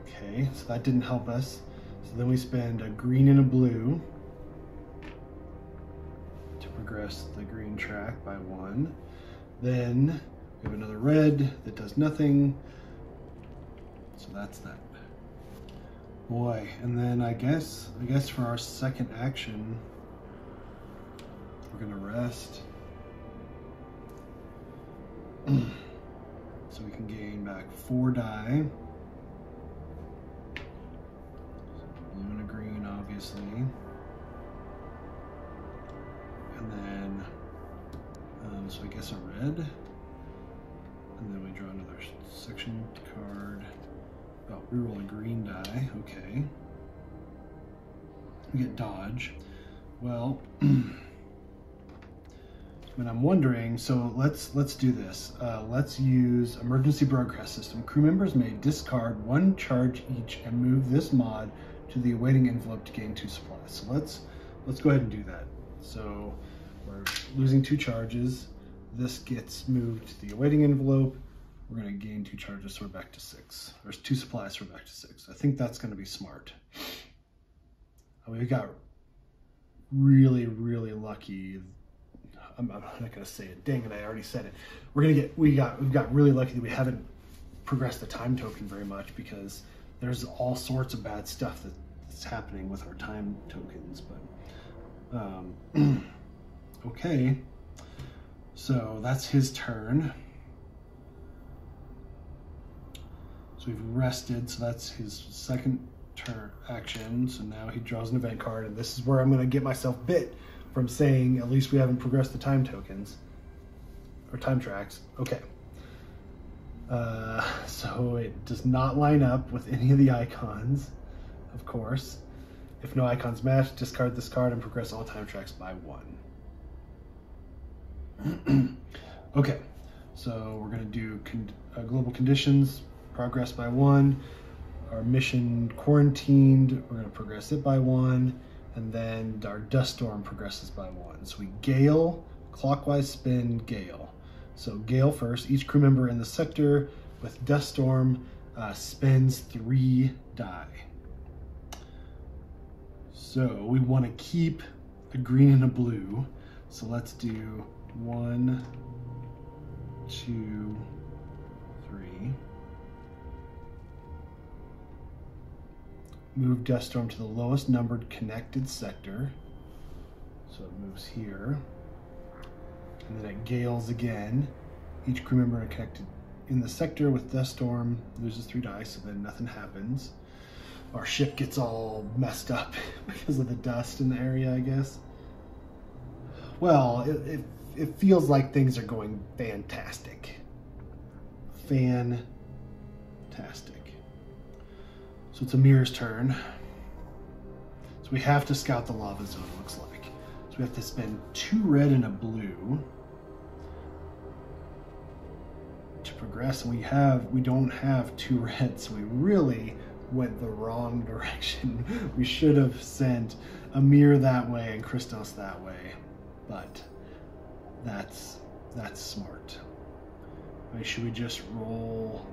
Okay, so that didn't help us. So then we spend a green and a blue to progress the green track by 1. Then we have another red that does nothing. So that's that. Boy, and then I guess for our second action, we're gonna rest. So we can gain back 4 die. So blue and a green, obviously. And then, so I guess a red. And then we draw another section card. Oh, reroll a green die, okay. We get dodge. Well, and I'm wondering, so let's do this. Let's use emergency broadcast system. Crew members may discard 1 charge each and move this mod to the awaiting envelope to gain 2 supplies. So let's go ahead and do that. So we're losing 2 charges. This gets moved to the awaiting envelope. We're gonna gain 2 charges, so we're back to 6. There's 2 supplies, so we're back to 6. I think that's gonna be smart. We got really, really lucky. I'm not gonna say it. Dang it, I already said it. We've got really lucky that we haven't progressed the time token very much, because there's all sorts of bad stuff that's happening with our time tokens. But okay, so that's his turn. So we've rested, so that's his second turn action. So now he draws an event card, and this is where I'm gonna get myself bit from saying at least we haven't progressed the time tokens or time tracks. Okay. So it does not line up with any of the icons, of course. If no icons match, discard this card and progress all time tracks by 1. Okay, so we're gonna do global conditions, progress by 1. Our mission quarantined, we're gonna progress it by 1. And then our dust storm progresses by 1. So we gale, clockwise spin, gale. So gale first. Each crew member in the sector with dust storm spends 3 die. So we want to keep a green and a blue. So let's do 1, 2, 3. Move dust storm to the lowest numbered connected sector. So it moves here. And then it gales again. Each crew member connected in the sector with dust storm loses 3 die, so then nothing happens. Our ship gets all messed up because of the dust in the area, I guess. Well, it feels like things are going fantastic. Fantastic. So it's Amir's turn. So we have to scout the lava zone, it looks like. So we have to spend 2 red and a blue to progress, and we don't have 2 reds, so we really went the wrong direction. We should have sent Amir that way and Christos that way, but that's smart. I mean, should we just roll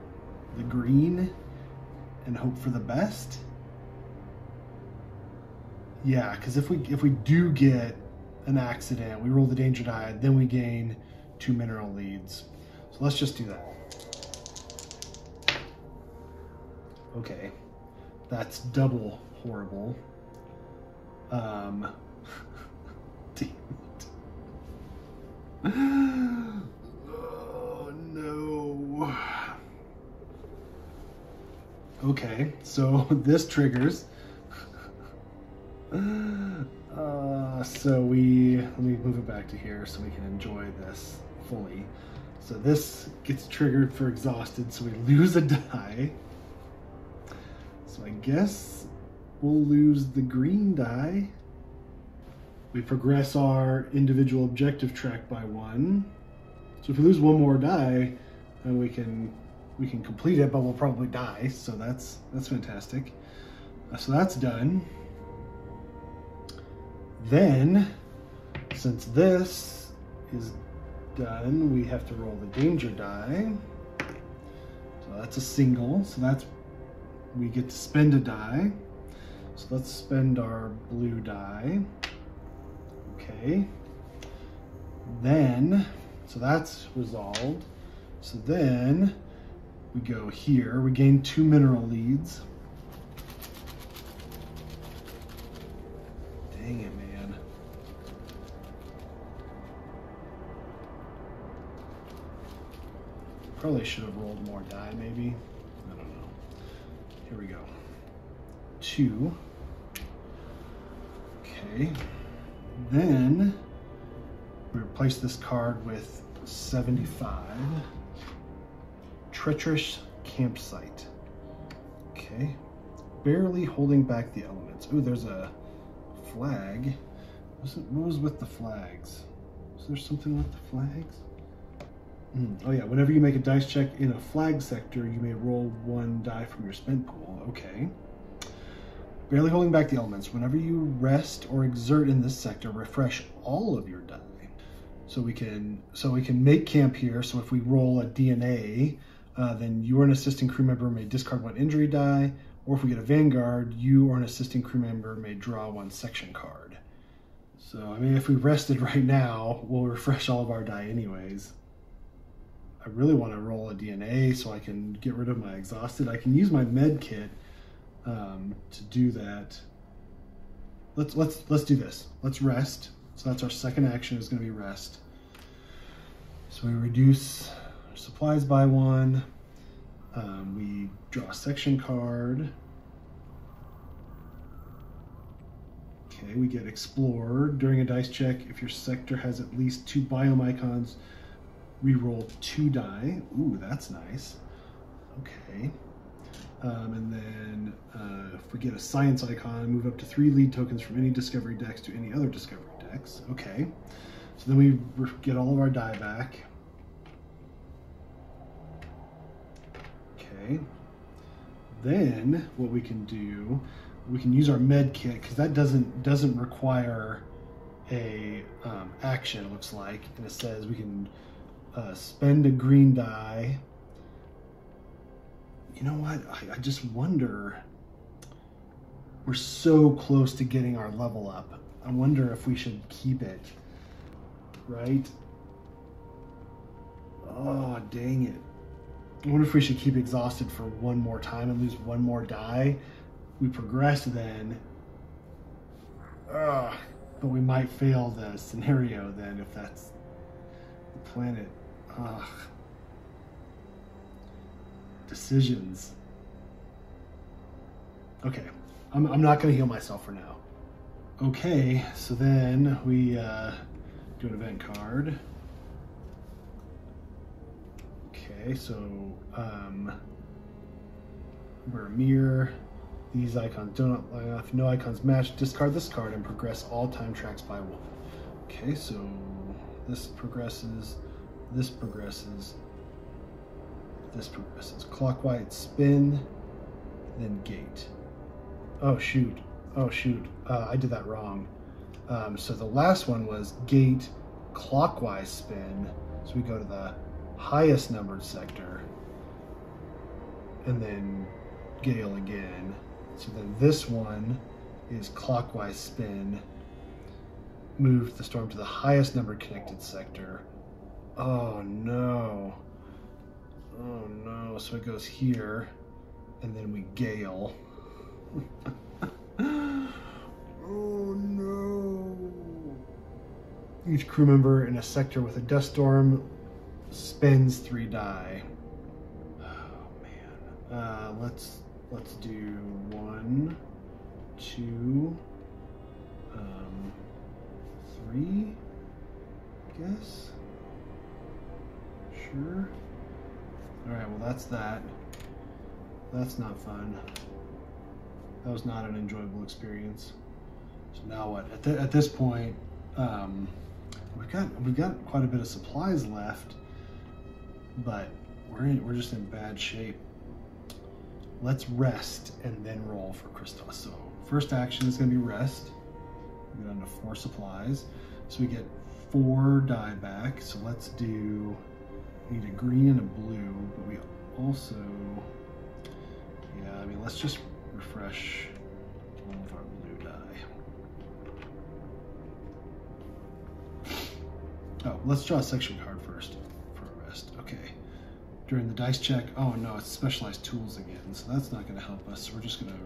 the green and hope for the best? Yeah, because if we do get an accident, we roll the danger die, then we gain 2 mineral leads. So let's just do that. Okay, that's double horrible. Damn it. Oh no. Okay, so this triggers. So let me move it back to here so we can enjoy this fully. So this gets triggered for exhausted, so we lose a die. So I guess we'll lose the green die. We progress our individual objective track by 1. So if we lose 1 more die, then we can complete it, but we'll probably die. So that's fantastic. So that's done. Then, since this is done, we have to roll the danger die. So that's a single. So we get to spend a die. So let's spend our blue die. Okay. Then, so that's resolved. So then we go here. We gain 2 mineral leads. Dang it, man. Probably should have rolled more die, maybe. I don't know. Here we go. 2. Okay. Then we replace this card with 75. Treacherous campsite. Okay. Barely holding back the elements. Ooh, there's a flag. What was with the flags? Was there something with the flags? Oh yeah, whenever you make a dice check in a flag sector, you may roll 1 die from your spent pool. Okay. Barely holding back the elements. Whenever you rest or exert in this sector, refresh all of your die. So we can make camp here. So if we roll a DNA, then you or an assisting crew member may discard 1 injury die, or if we get a Vanguard, you or an assisting crew member may draw 1 section card. So I mean, if we rested right now, we'll refresh all of our die anyways. I really want to roll a DNA so I can get rid of my exhausted. I can use my med kit to do that. Let's do this. Let's rest. So that's our second action, is going to be rest. So we reduce our supplies by 1. We draw a section card. Okay, we get Explorer. During a dice check, if your sector has at least 2 biome icons, we roll 2 die. Ooh, that's nice. Okay. And then if we get a science icon, move up to 3 lead tokens from any discovery decks to any other discovery decks. Okay. So then we get all of our die back. Okay. Then what we can do, we can use our med kit, because that doesn't require a action, it looks like, and it says we can spend a green die. You know what? I just wonder. We're so close to getting our level up. I wonder if we should keep it, right? Oh, dang it. I wonder if we should keep exhausted for 1 more time and lose 1 more die. We progress then. But we might fail the scenario then if that's the planet. Decisions. Okay, I'm not going to heal myself for now. Okay, so then we Do an event card. Okay, so we're a mirror. These icons do not line up. If no icons match, discard this card and progress all time tracks by 1. Okay, so this progresses, this progresses, this progresses. Clockwise spin, then gate. Oh shoot, oh shoot, I did that wrong. So the last one was gate, clockwise spin. So we go to the highest numbered sector, and then gale again. So then this one is clockwise spin, move the storm to the highest numbered connected sector. Oh no. Oh no, so it goes here, and then we gale. Oh no. Each crew member in a sector with a dust storm spends 3 die. Oh man. Let's do 1, 2, 3, I guess. Sure. Alright, well that's that. That's not fun. That was not an enjoyable experience. So now what? At this point, we've got quite a bit of supplies left, but we're just in bad shape. Let's rest and then roll for Christos. So first action is going to be rest. We get down to 4 supplies, so we get 4 die back. So let's do. We need a green and a blue, but we also, yeah, I mean, let's just refresh all of our blue die. Oh, let's draw a section card first for a rest. Okay. During the dice check, oh no, it's specialized tools again, so that's not going to help us. So we're just going to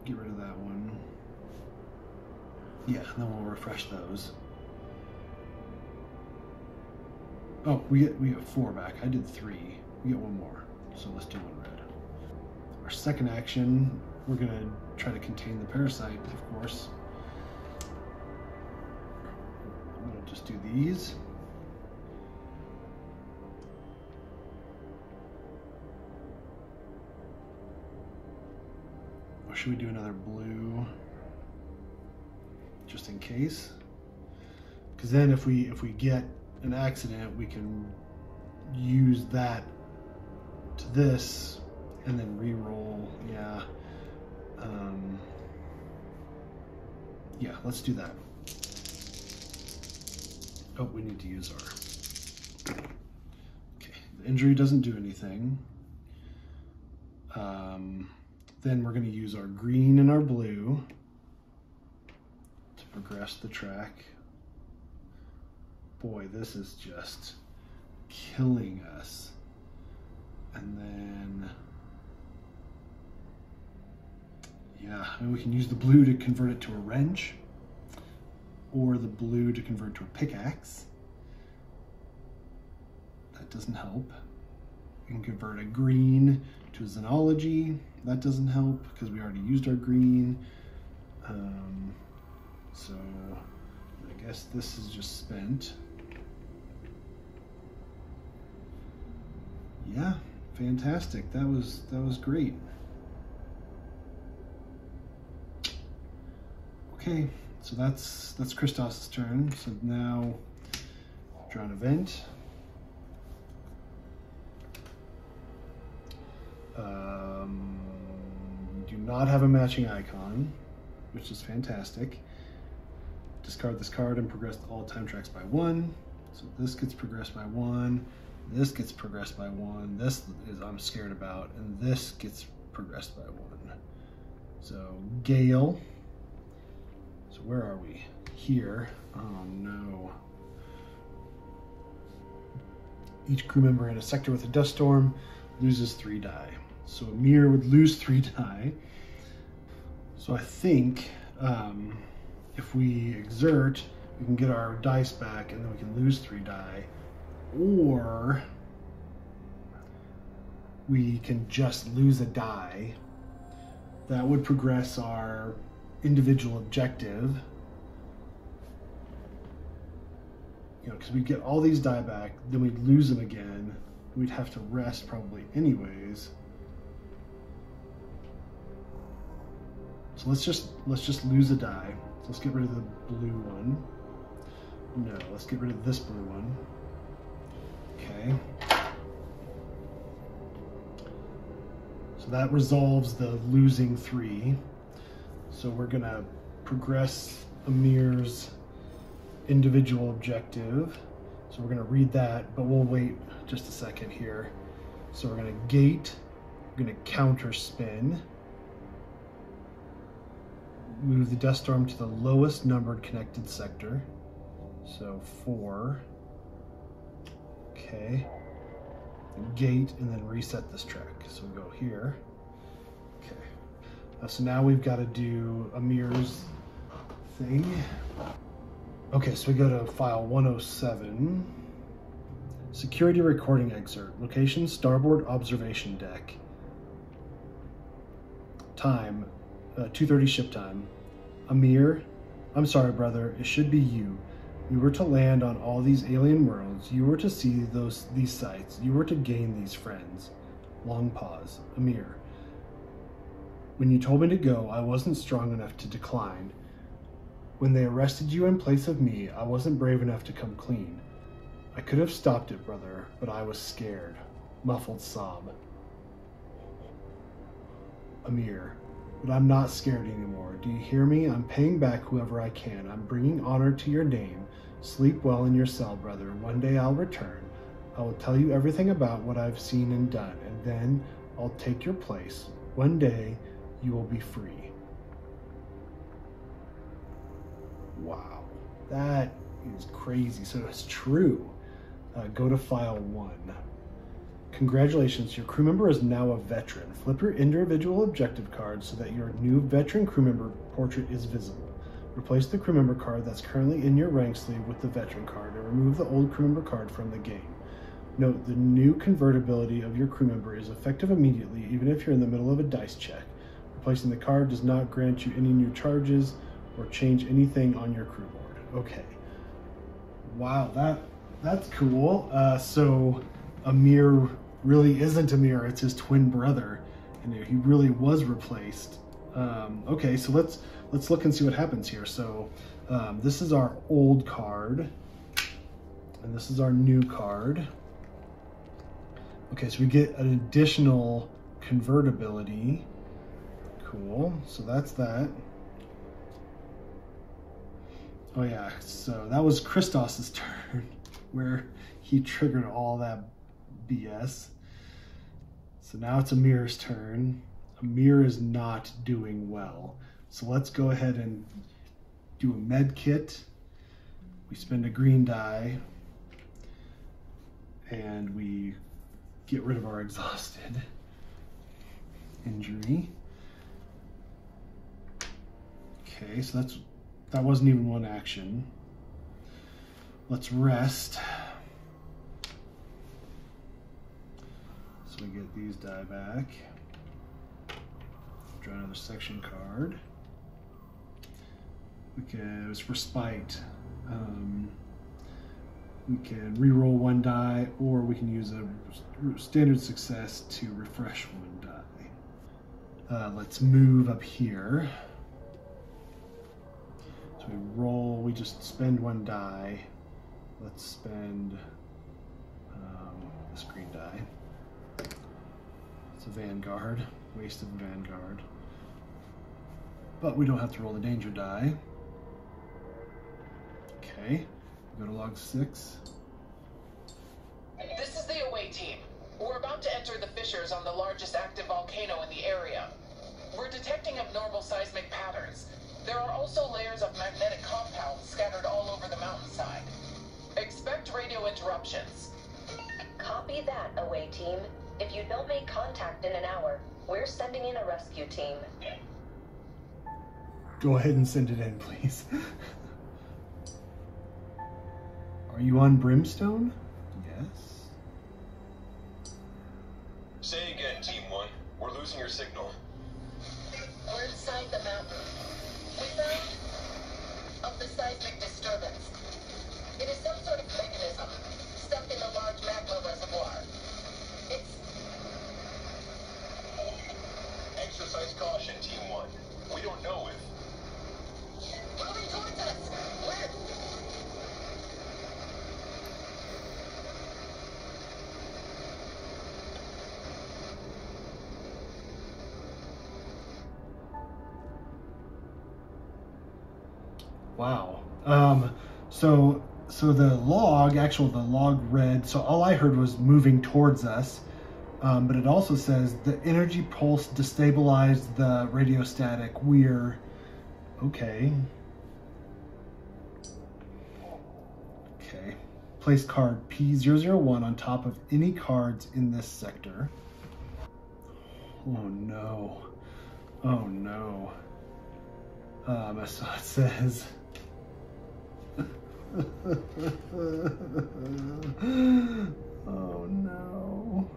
get rid of that one. Yeah, and then we'll refresh those. Oh, we get 4 back. I did 3. We get 1 more. So let's do 1 red. Our second action, we're gonna try to contain the parasite, of course. I'm gonna just do these. Or should we do another blue? Just in case. Because then if we get an accident, we can use that to this and then re-roll. Yeah. Yeah, let's do that. Oh, we need to use our. Okay, the injury doesn't do anything. Then we're going to use our green and our blue to progress the track. Boy, this is just killing us. And then, yeah, and we can use the blue to convert it to a wrench, or the blue to convert to a pickaxe. That doesn't help. We can convert a green to a xenology. That doesn't help because we already used our green. So I guess this is just spent. Yeah, fantastic. That was great. Okay, so that's Christos' turn. So now draw an event. Do not have a matching icon, which is fantastic. Discard this card and progress all time tracks by 1. So this gets progressed by 1. This gets progressed by 1. This is I'm scared about, and this gets progressed by 1. So Gale. So where are we? Here. Oh no. Each crew member in a sector with a dust storm loses 3 die. So Amir would lose 3 die. So I think if we exert, we can get our dice back and then we can lose 3 die. Or we can just lose a die. That would progress our individual objective. you know, because we'd get all these die back, then we'd lose them again. We'd have to rest probably anyways. So let's just lose a die. So let's get rid of the blue one. No, let's get rid of this blue one. Okay. So that resolves the losing 3. So we're gonna progress Amir's individual objective. So we're gonna read that, but we'll wait just a second here. So we're gonna gate, we're gonna counter spin, move the Death Storm to the lowest numbered connected sector. So 4. Okay. Gate and then reset this track. So we go here. Okay. So now we've got to do Amir's thing. Okay, so we go to file 107. Security recording excerpt. Location, starboard observation deck. Time, 2:30 ship time. Amir, I'm sorry, brother. It should be you. You were to land on all these alien worlds. You were to see these sights. You were to gain these friends. Long pause. Amir. When you told me to go, I wasn't strong enough to decline. When they arrested you in place of me, I wasn't brave enough to come clean. I could have stopped it, brother, but I was scared. Muffled sob. Amir. But I'm not scared anymore. Do you hear me? I'm paying back whoever I can. I'm bringing honor to your name. Sleep well in your cell, brother. One day I'll return. I will tell you everything about what I've seen and done, and then I'll take your place. One day you will be free. Wow, that is crazy. So it's true. Go to file 1. Congratulations, your crew member is now a veteran. Flip your individual objective card so that your new veteran crew member portrait is visible. Replace the crew member card that's currently in your rank sleeve with the veteran card and remove the old crew member card from the game. Note, the new convertibility of your crew member is effective immediately, even if you're in the middle of a dice check. Replacing the card does not grant you any new charges or change anything on your crew board. Okay. Wow, that's cool. So Amir really isn't Amir, it's his twin brother, and he really was replaced. Okay, so let's look and see what happens here. So this is our old card, and this is our new card. Okay, so we get an additional convertibility. Cool, so that's that. Oh yeah, so that was Christos's turn, where he triggered all that BS. So now it's Amir's turn. Amir is not doing well. So let's go ahead and do a med kit. We spend a green die and we get rid of our exhausted injury. Okay, so that wasn't even one action. Let's rest. So we get these die back. Draw another section card. It was respite. We can re-roll one die, or we can use a standard success to refresh one die. Let's move up here. So we just spend one die. Let's spend this green die. It's a Vanguard, waste of a Vanguard. But we don't have to roll the danger die. Okay, go to log 6. This is the away team. We're about to enter the fissures on the largest active volcano in the area. We're detecting abnormal seismic patterns. There are also layers of magnetic compounds scattered all over the mountainside. Expect radio interruptions. Copy that, away team. If you don't make contact in an hour, we're sending in a rescue team. Go ahead and send it in, please. Are you on Brimstone? Yes. Say again, Team 1. We're losing your signal. We're inside the mountain. We found of the seismic disturbance. It is some sort of mechanism stuck in the large magma reservoir. It's... Exercise caution, Team 1. We don't know if... moving towards us! Where? Wow. So the log read, so all I heard was moving towards us, but it also says the energy pulse destabilized the radiostatic. We're okay. Okay. Place card P001 on top of any cards in this sector. Oh no. Oh no. So it says. Oh no.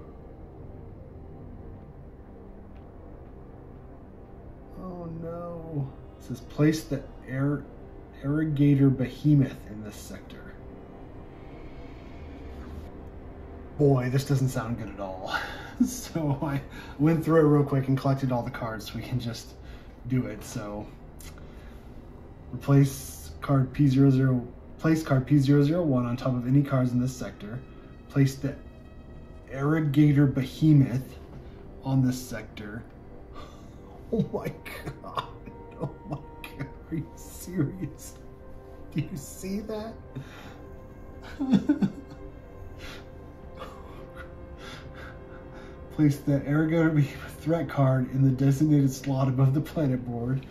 Oh no. It says place the irrigator behemoth in this sector. Boy, this doesn't sound good at all. So I went through it real quick and collected all the cards so we can just do it. So place card P001 on top of any cards in this sector. Place the irrigator behemoth on this sector. Oh my god. Oh my god. Are you serious? Do you see that? Place the irrigator behemoth threat card in the designated slot above the planet board.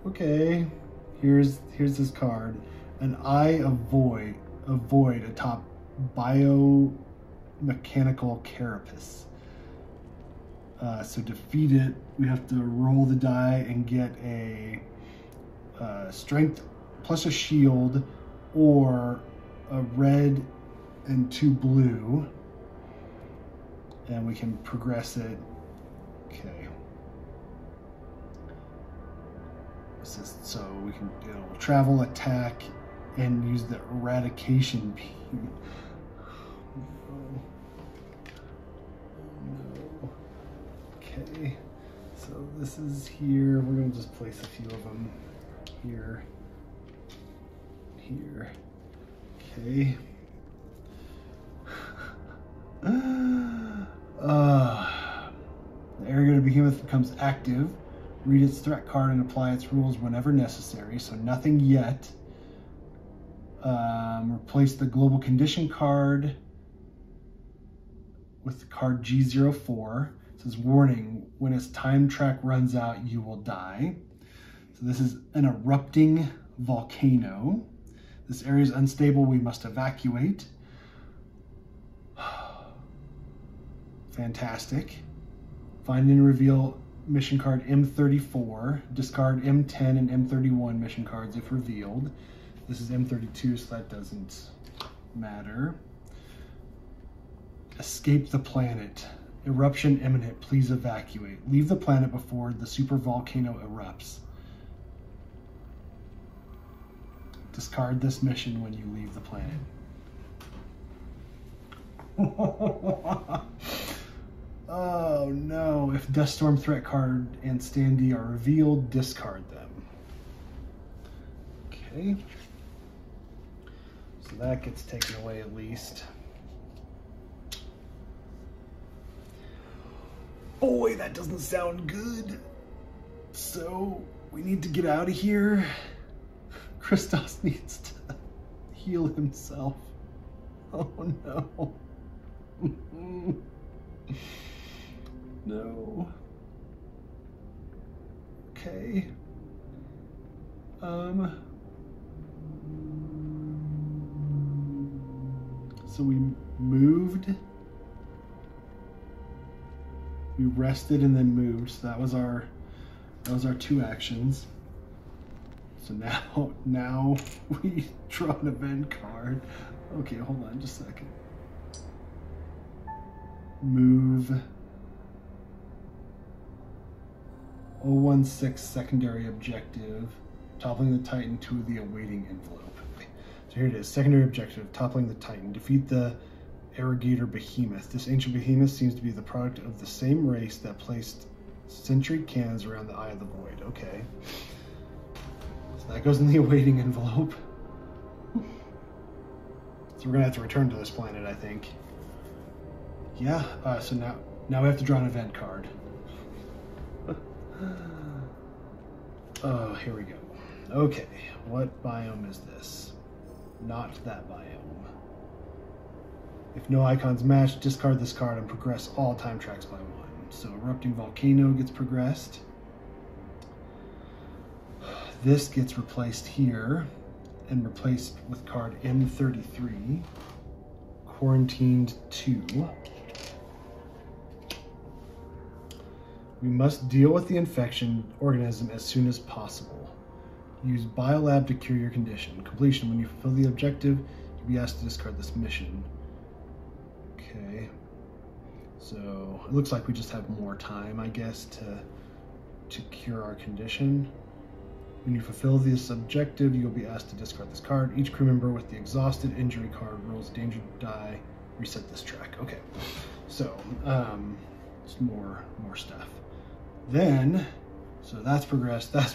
Okay. Here's this card. An eye of void atop biomechanical carapace. So defeat it, we have to roll the die and get a strength plus a shield or a red and 2 blue. And we can progress it. Okay. So we can travel, attack, and use the eradication beam. Oh no. Okay. So this is here. We're going to just place a few of them here. Here. Okay. The irrigator behemoth becomes active. Read its threat card and apply its rules whenever necessary. So nothing yet. Replace the global condition card with the card G04. It says, warning, when its time track runs out, you will die. So this is an erupting volcano. This area is unstable. We must evacuate. Fantastic. Find and reveal mission card M34. Discard M10 and M31 mission cards if revealed. This is M32, so that doesn't matter. Escape the planet. Eruption imminent. Please evacuate. Leave the planet before the super volcano erupts. Discard this mission when you leave the planet. Oh no, if Dust Storm threat card and standee are revealed, discard them. Okay. So that gets taken away at least. Boy, that doesn't sound good. So we need to get out of here. Christos needs to heal himself. Oh no. No. Okay. So we moved. We rested and then moved. So that was our 2 actions. So now we draw an event card. Okay, hold on just a second. Move 016 secondary objective, toppling the Titan to the awaiting envelope. So here it is. Secondary objective, toppling the Titan. Defeat the Irrigator Behemoth. This ancient behemoth seems to be the product of the same race that placed sentry cannons around the Eye of the Void. Okay. So that goes in the awaiting envelope. So we're going to have to return to this planet, I think. Yeah, so now we have to draw an event card. Oh, here we go. Okay, what biome is this? Not that biome. If no icons match, discard this card and progress all time tracks by 1. So Erupting Volcano gets progressed. This gets replaced here and replaced with card M33. Quarantined 2. We must deal with the infection organism as soon as possible. Use Biolab to cure your condition. Completion. When you fulfill the objective, you'll be asked to discard this mission. Okay. So it looks like we just have more time, I guess, to cure our condition. When you fulfill this objective, you'll be asked to discard this card. Each crew member with the exhausted injury card rolls danger die. Reset this track. Okay. So it's more stuff. Then, so that's progressed, this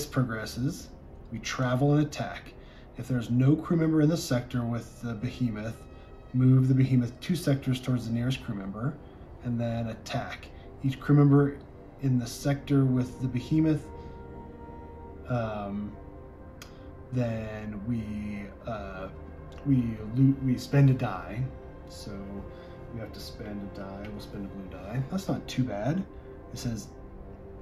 progresses. We travel and attack. If there's no crew member in the sector with the behemoth, move the behemoth 2 sectors towards the nearest crew member, and then attack. Each crew member in the sector with the behemoth, then we spend a die. So we have to spend a die. We'll spend a blue die. That's not too bad. It says,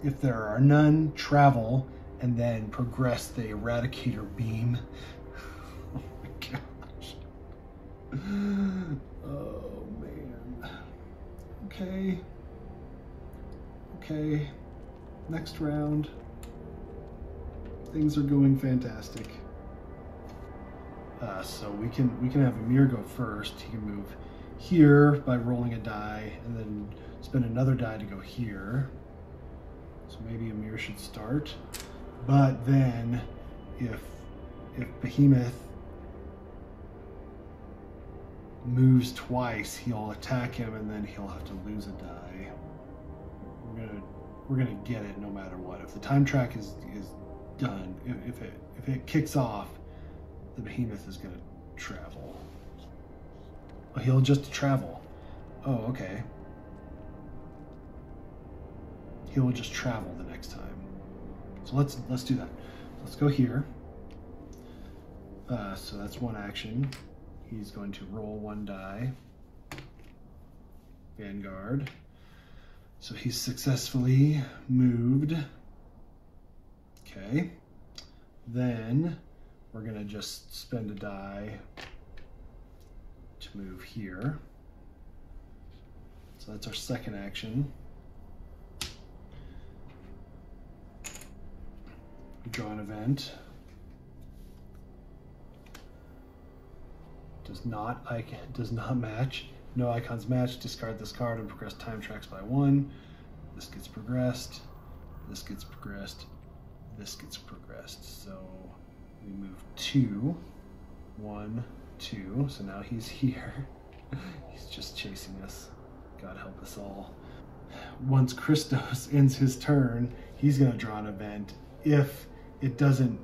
if there are none, travel, and then progress the Eradicator Beam. Oh my gosh. Oh man. Okay. Okay. Next round. Things are going fantastic. So we can have Amir go first. He can move here by rolling a die, and then spend another die to go here. So maybe Amir should start. But then, if Behemoth moves twice, he'll attack him, and then he'll have to lose a die. We're gonna get it no matter what. If the time track is done, if it kicks off, the Behemoth is gonna travel. Oh, he'll just travel. Oh, okay. He will just travel the next time. So let's do that. Let's go here. So that's one action. He's going to roll 1 die. Vanguard. So he's successfully moved. Okay. Then we're gonna just spend a die to move here. So that's our second action. Draw an event. Does not match. No icons match. Discard this card and progress time tracks by 1. This gets progressed. This gets progressed. This gets progressed. So we move 2. 1, 2. So now he's here. He's just chasing us. God help us all. Once Christos ends his turn, he's gonna draw an event. If it doesn't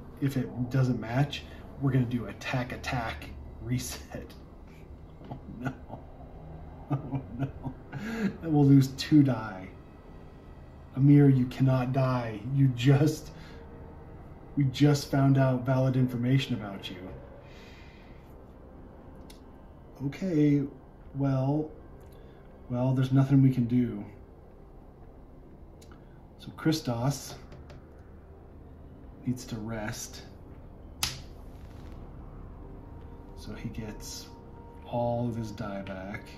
match, we're gonna do attack, reset. Oh no. Oh no. And we'll lose 2 die. Amir, you cannot die. We just found out valid information about you. Okay, well, there's nothing we can do. So Christos needs to rest. So he gets all of his die back.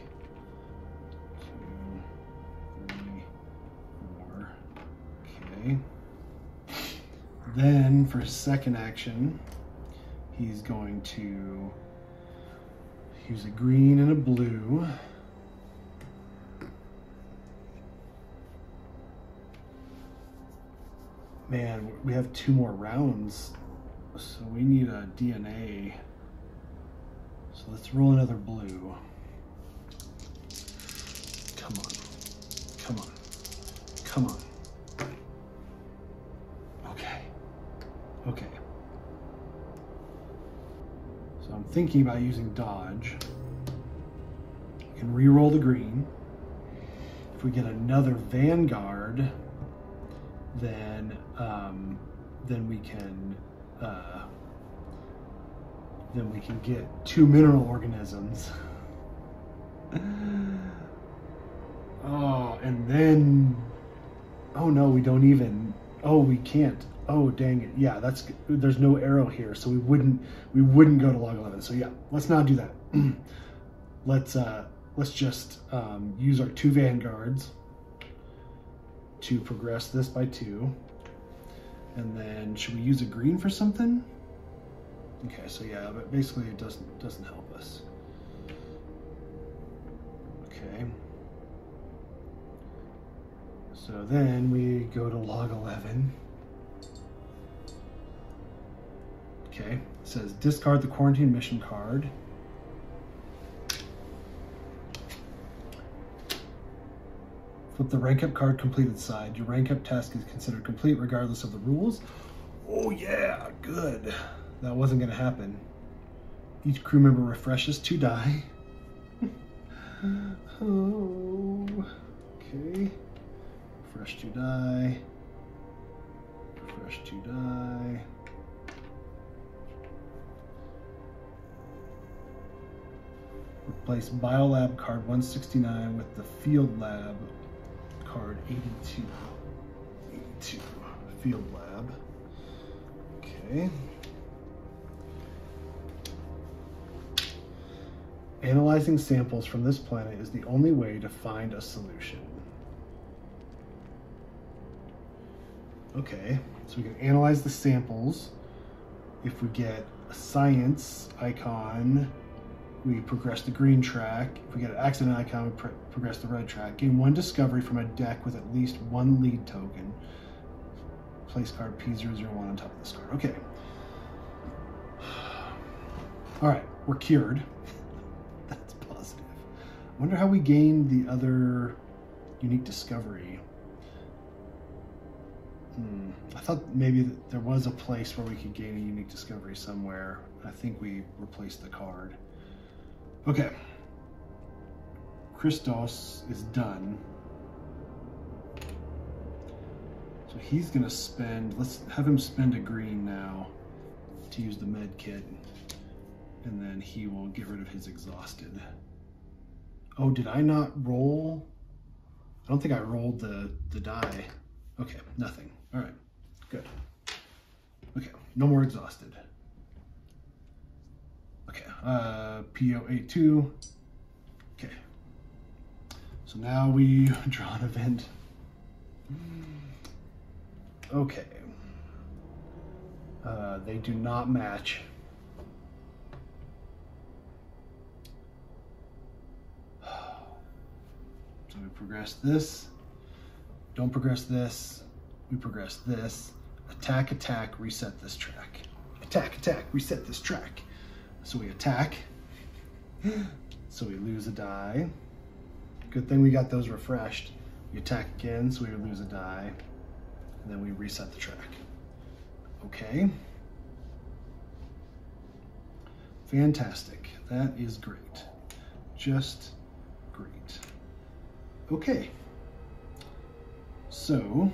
2, 3, 4. Okay. Then for his second action, he's going to use a green and a blue. Man, we have 2 more rounds So we need a DNA. So let's roll another blue. Come on. Come on. Come on. Okay. Okay. So I'm thinking about using dodge. We can re-roll the green. If we get another Vanguard, then we can get 2 mineral organisms. Oh, and then, oh no, we don't even, oh, we can't. Oh, dang it. Yeah, there's no arrow here, so we wouldn't go to log 11. So yeah, let's not do that. Let's just use our 2 Vanguards to progress this by 2. And then should we use a green for something? Okay, so yeah, but basically it doesn't help us. Okay. So then we go to log 11. Okay, it says discard the quarantine mission card. Flip the rank up card completed side. Your rank up task is considered complete regardless of the rules. Oh yeah, good. That wasn't gonna happen. Each crew member refreshes 2 die. Oh, okay. Refresh 2 die. Refresh 2 die. Replace Biolab card 169 with the Field Lab card 82. 82. Field Lab. Okay. Analyzing samples from this planet is the only way to find a solution. Okay, so we can analyze the samples. If we get a science icon, we progress the green track. If we get an accident icon, we progress the red track. Gain 1 discovery from a deck with at least 1 lead token. Place card P001 on top of this card. Okay. All right, we're cured. That's positive. I wonder how we gain the other unique discovery. I thought maybe there was a place where we could gain a unique discovery somewhere. I think we replaced the card. Okay. Christos is done. So he's gonna spend, let's have him spend a green now to use the med kit. And then he will get rid of his exhausted. Oh, did I not roll? I don't think I rolled the die. Okay, nothing. All right, good. Okay, no more exhausted. Okay, PO82. Okay. So now we draw an event. Okay. They do not match. So we progress this. Don't progress this. We progress this. Attack, attack, reset this track. Attack, attack, reset this track. So we attack. So we lose a die. Good thing we got those refreshed. We attack again, so we lose a die. And then we reset the track. Okay. Fantastic. That is great. Just great. Okay. So,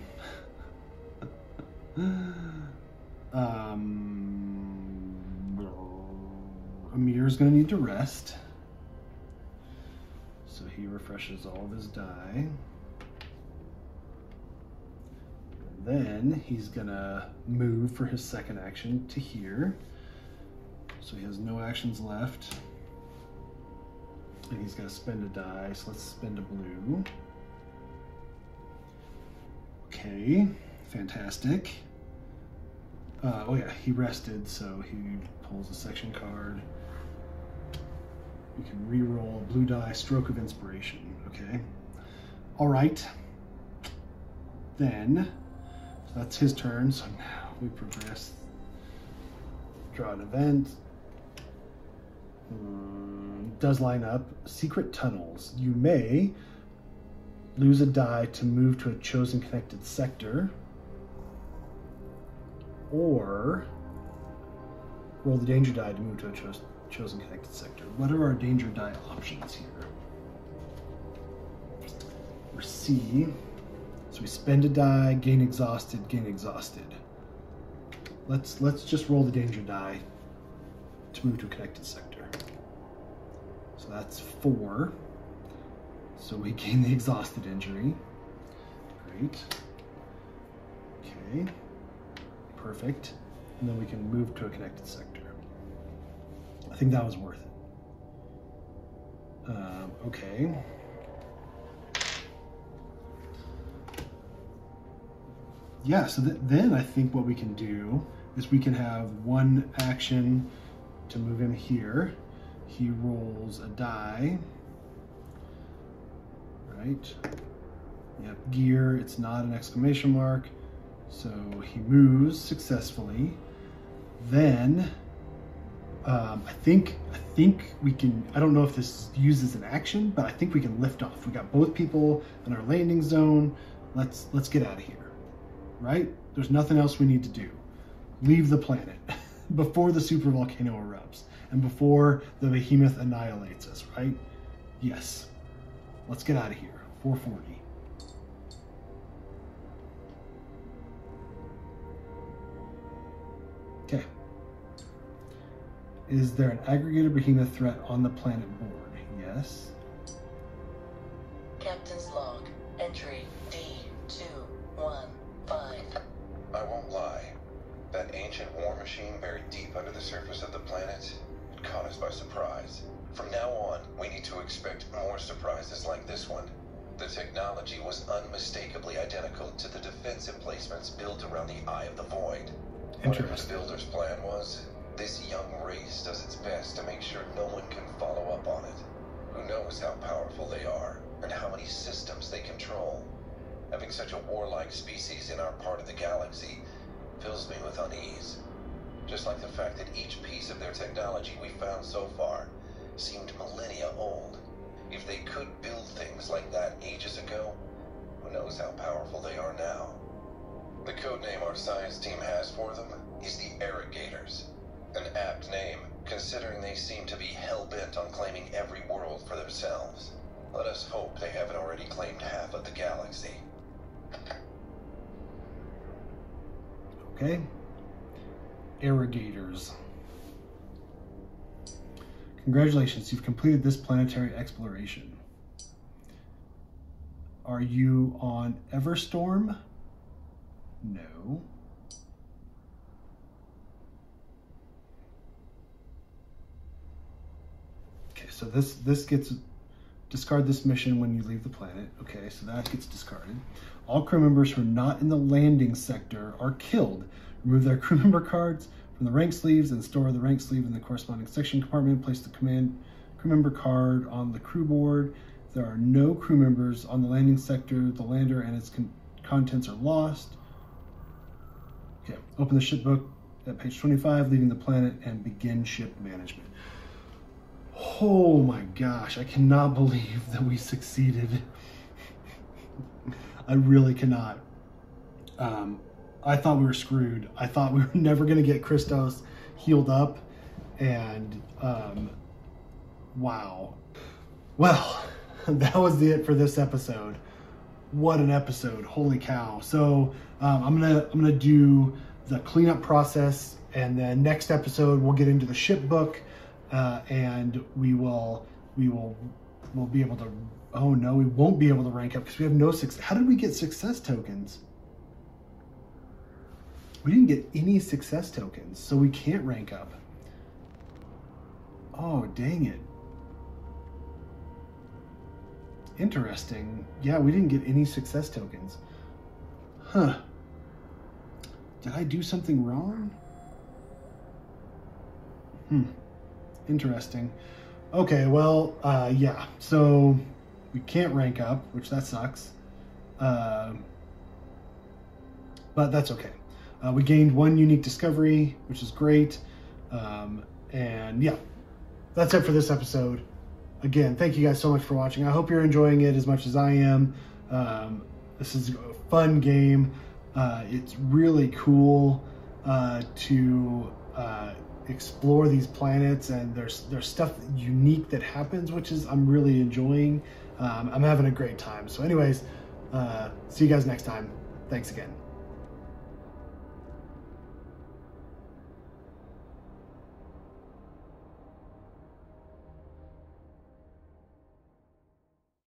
Amir's going to need to rest. So he refreshes all of his die. And then he's going to move for his second action to here. So he has no actions left. And he's going to spend a die. So let's spend a blue. Okay, fantastic. Oh yeah, he rested, so he pulls a section card. We can re-roll blue die, stroke of inspiration. Okay. All right. Then, so that's his turn. So now we progress Draw an event. Does line up. Secret tunnels. You may lose a die to move to a chosen connected sector, or roll the danger die to move to a chosen connected sector. What are our danger die options here? Or C. So we spend a die, gain exhausted, gain exhausted. Let's just roll the danger die to move to a connected sector. So that's 4. So we gain the exhausted injury. Great. Okay. Perfect. And then we can move to a connected sector. I think that was worth it. Okay. Yeah, so then I think what we can do is we can have one action to move him here. He rolls a die. Right? Yep, gear, it's not an exclamation mark. So he moves successfully. Then I think we can, I don't know if this uses an action, but I think we can lift off. We got both people in our landing zone. Let's get out of here. Right? There's nothing else we need to do. Leave the planet before the supervolcano erupts and before the behemoth annihilates us, right? Yes. Let's get out of here. 440. Okay. Is there an aggregated behemoth threat on the planet board? Yes. Captain's log. Entry D215. I won't lie. That ancient war machine buried deep under the surface of the planet caught us by surprise. From now on, we need to expect more surprises like this one. The technology was unmistakably identical to the defense emplacements built around the Eye of the Void. Whatever the builder's plan was, this young race does its best to make sure no one can follow up on it. Who knows how powerful they are and how many systems they control. Having such a warlike species in our part of the galaxy fills me with unease. Just like the fact that each piece of their technology we found so far seemed millennia old. If they could build things like that ages ago, who knows how powerful they are now. The codename our science team has for them is the Irrigators. An apt name, considering they seem to be hell-bent on claiming every world for themselves. Let us hope they haven't already claimed half of the galaxy. Okay. Irrigators. Congratulations, you've completed this planetary exploration. Are you on Everstorm? No. Okay, so this gets, discard this mission when you leave the planet. Okay, so that gets discarded. All crew members who are not in the landing sector are killed. Remove their crew member cards from the rank sleeves and store the rank sleeve in the corresponding section compartment. Place the crew member card on the crew board. If there are no crew members on the landing sector, the lander and its contents are lost. Okay, open the ship book at page 25, leaving the planet, and begin ship management. Oh my gosh, I cannot believe that we succeeded. I really cannot. I thought we were screwed. I thought we were never going to get Christos healed up, and wow. Well, that was it for this episode. What an episode! Holy cow! So I'm gonna do the cleanup process, and then next episode we'll get into the ship book, and we'll be able to. Oh no, we won't be able to rank up because we have no success. How did we get success tokens? We didn't get any success tokens, so we can't rank up. Oh, dang it. Interesting. Yeah, we didn't get any success tokens. Huh. Did I do something wrong? Interesting. Okay, well, yeah. So we can't rank up, which that sucks. But that's okay. We gained one unique discovery, which is great. And yeah, that's it for this episode. Again, thank you guys so much for watching. I hope you're enjoying it as much as I am. This is a fun game. It's really cool to explore these planets, and there's stuff unique that happens, which is I'm really enjoying. I'm having a great time. So anyways, see you guys next time. Thanks again.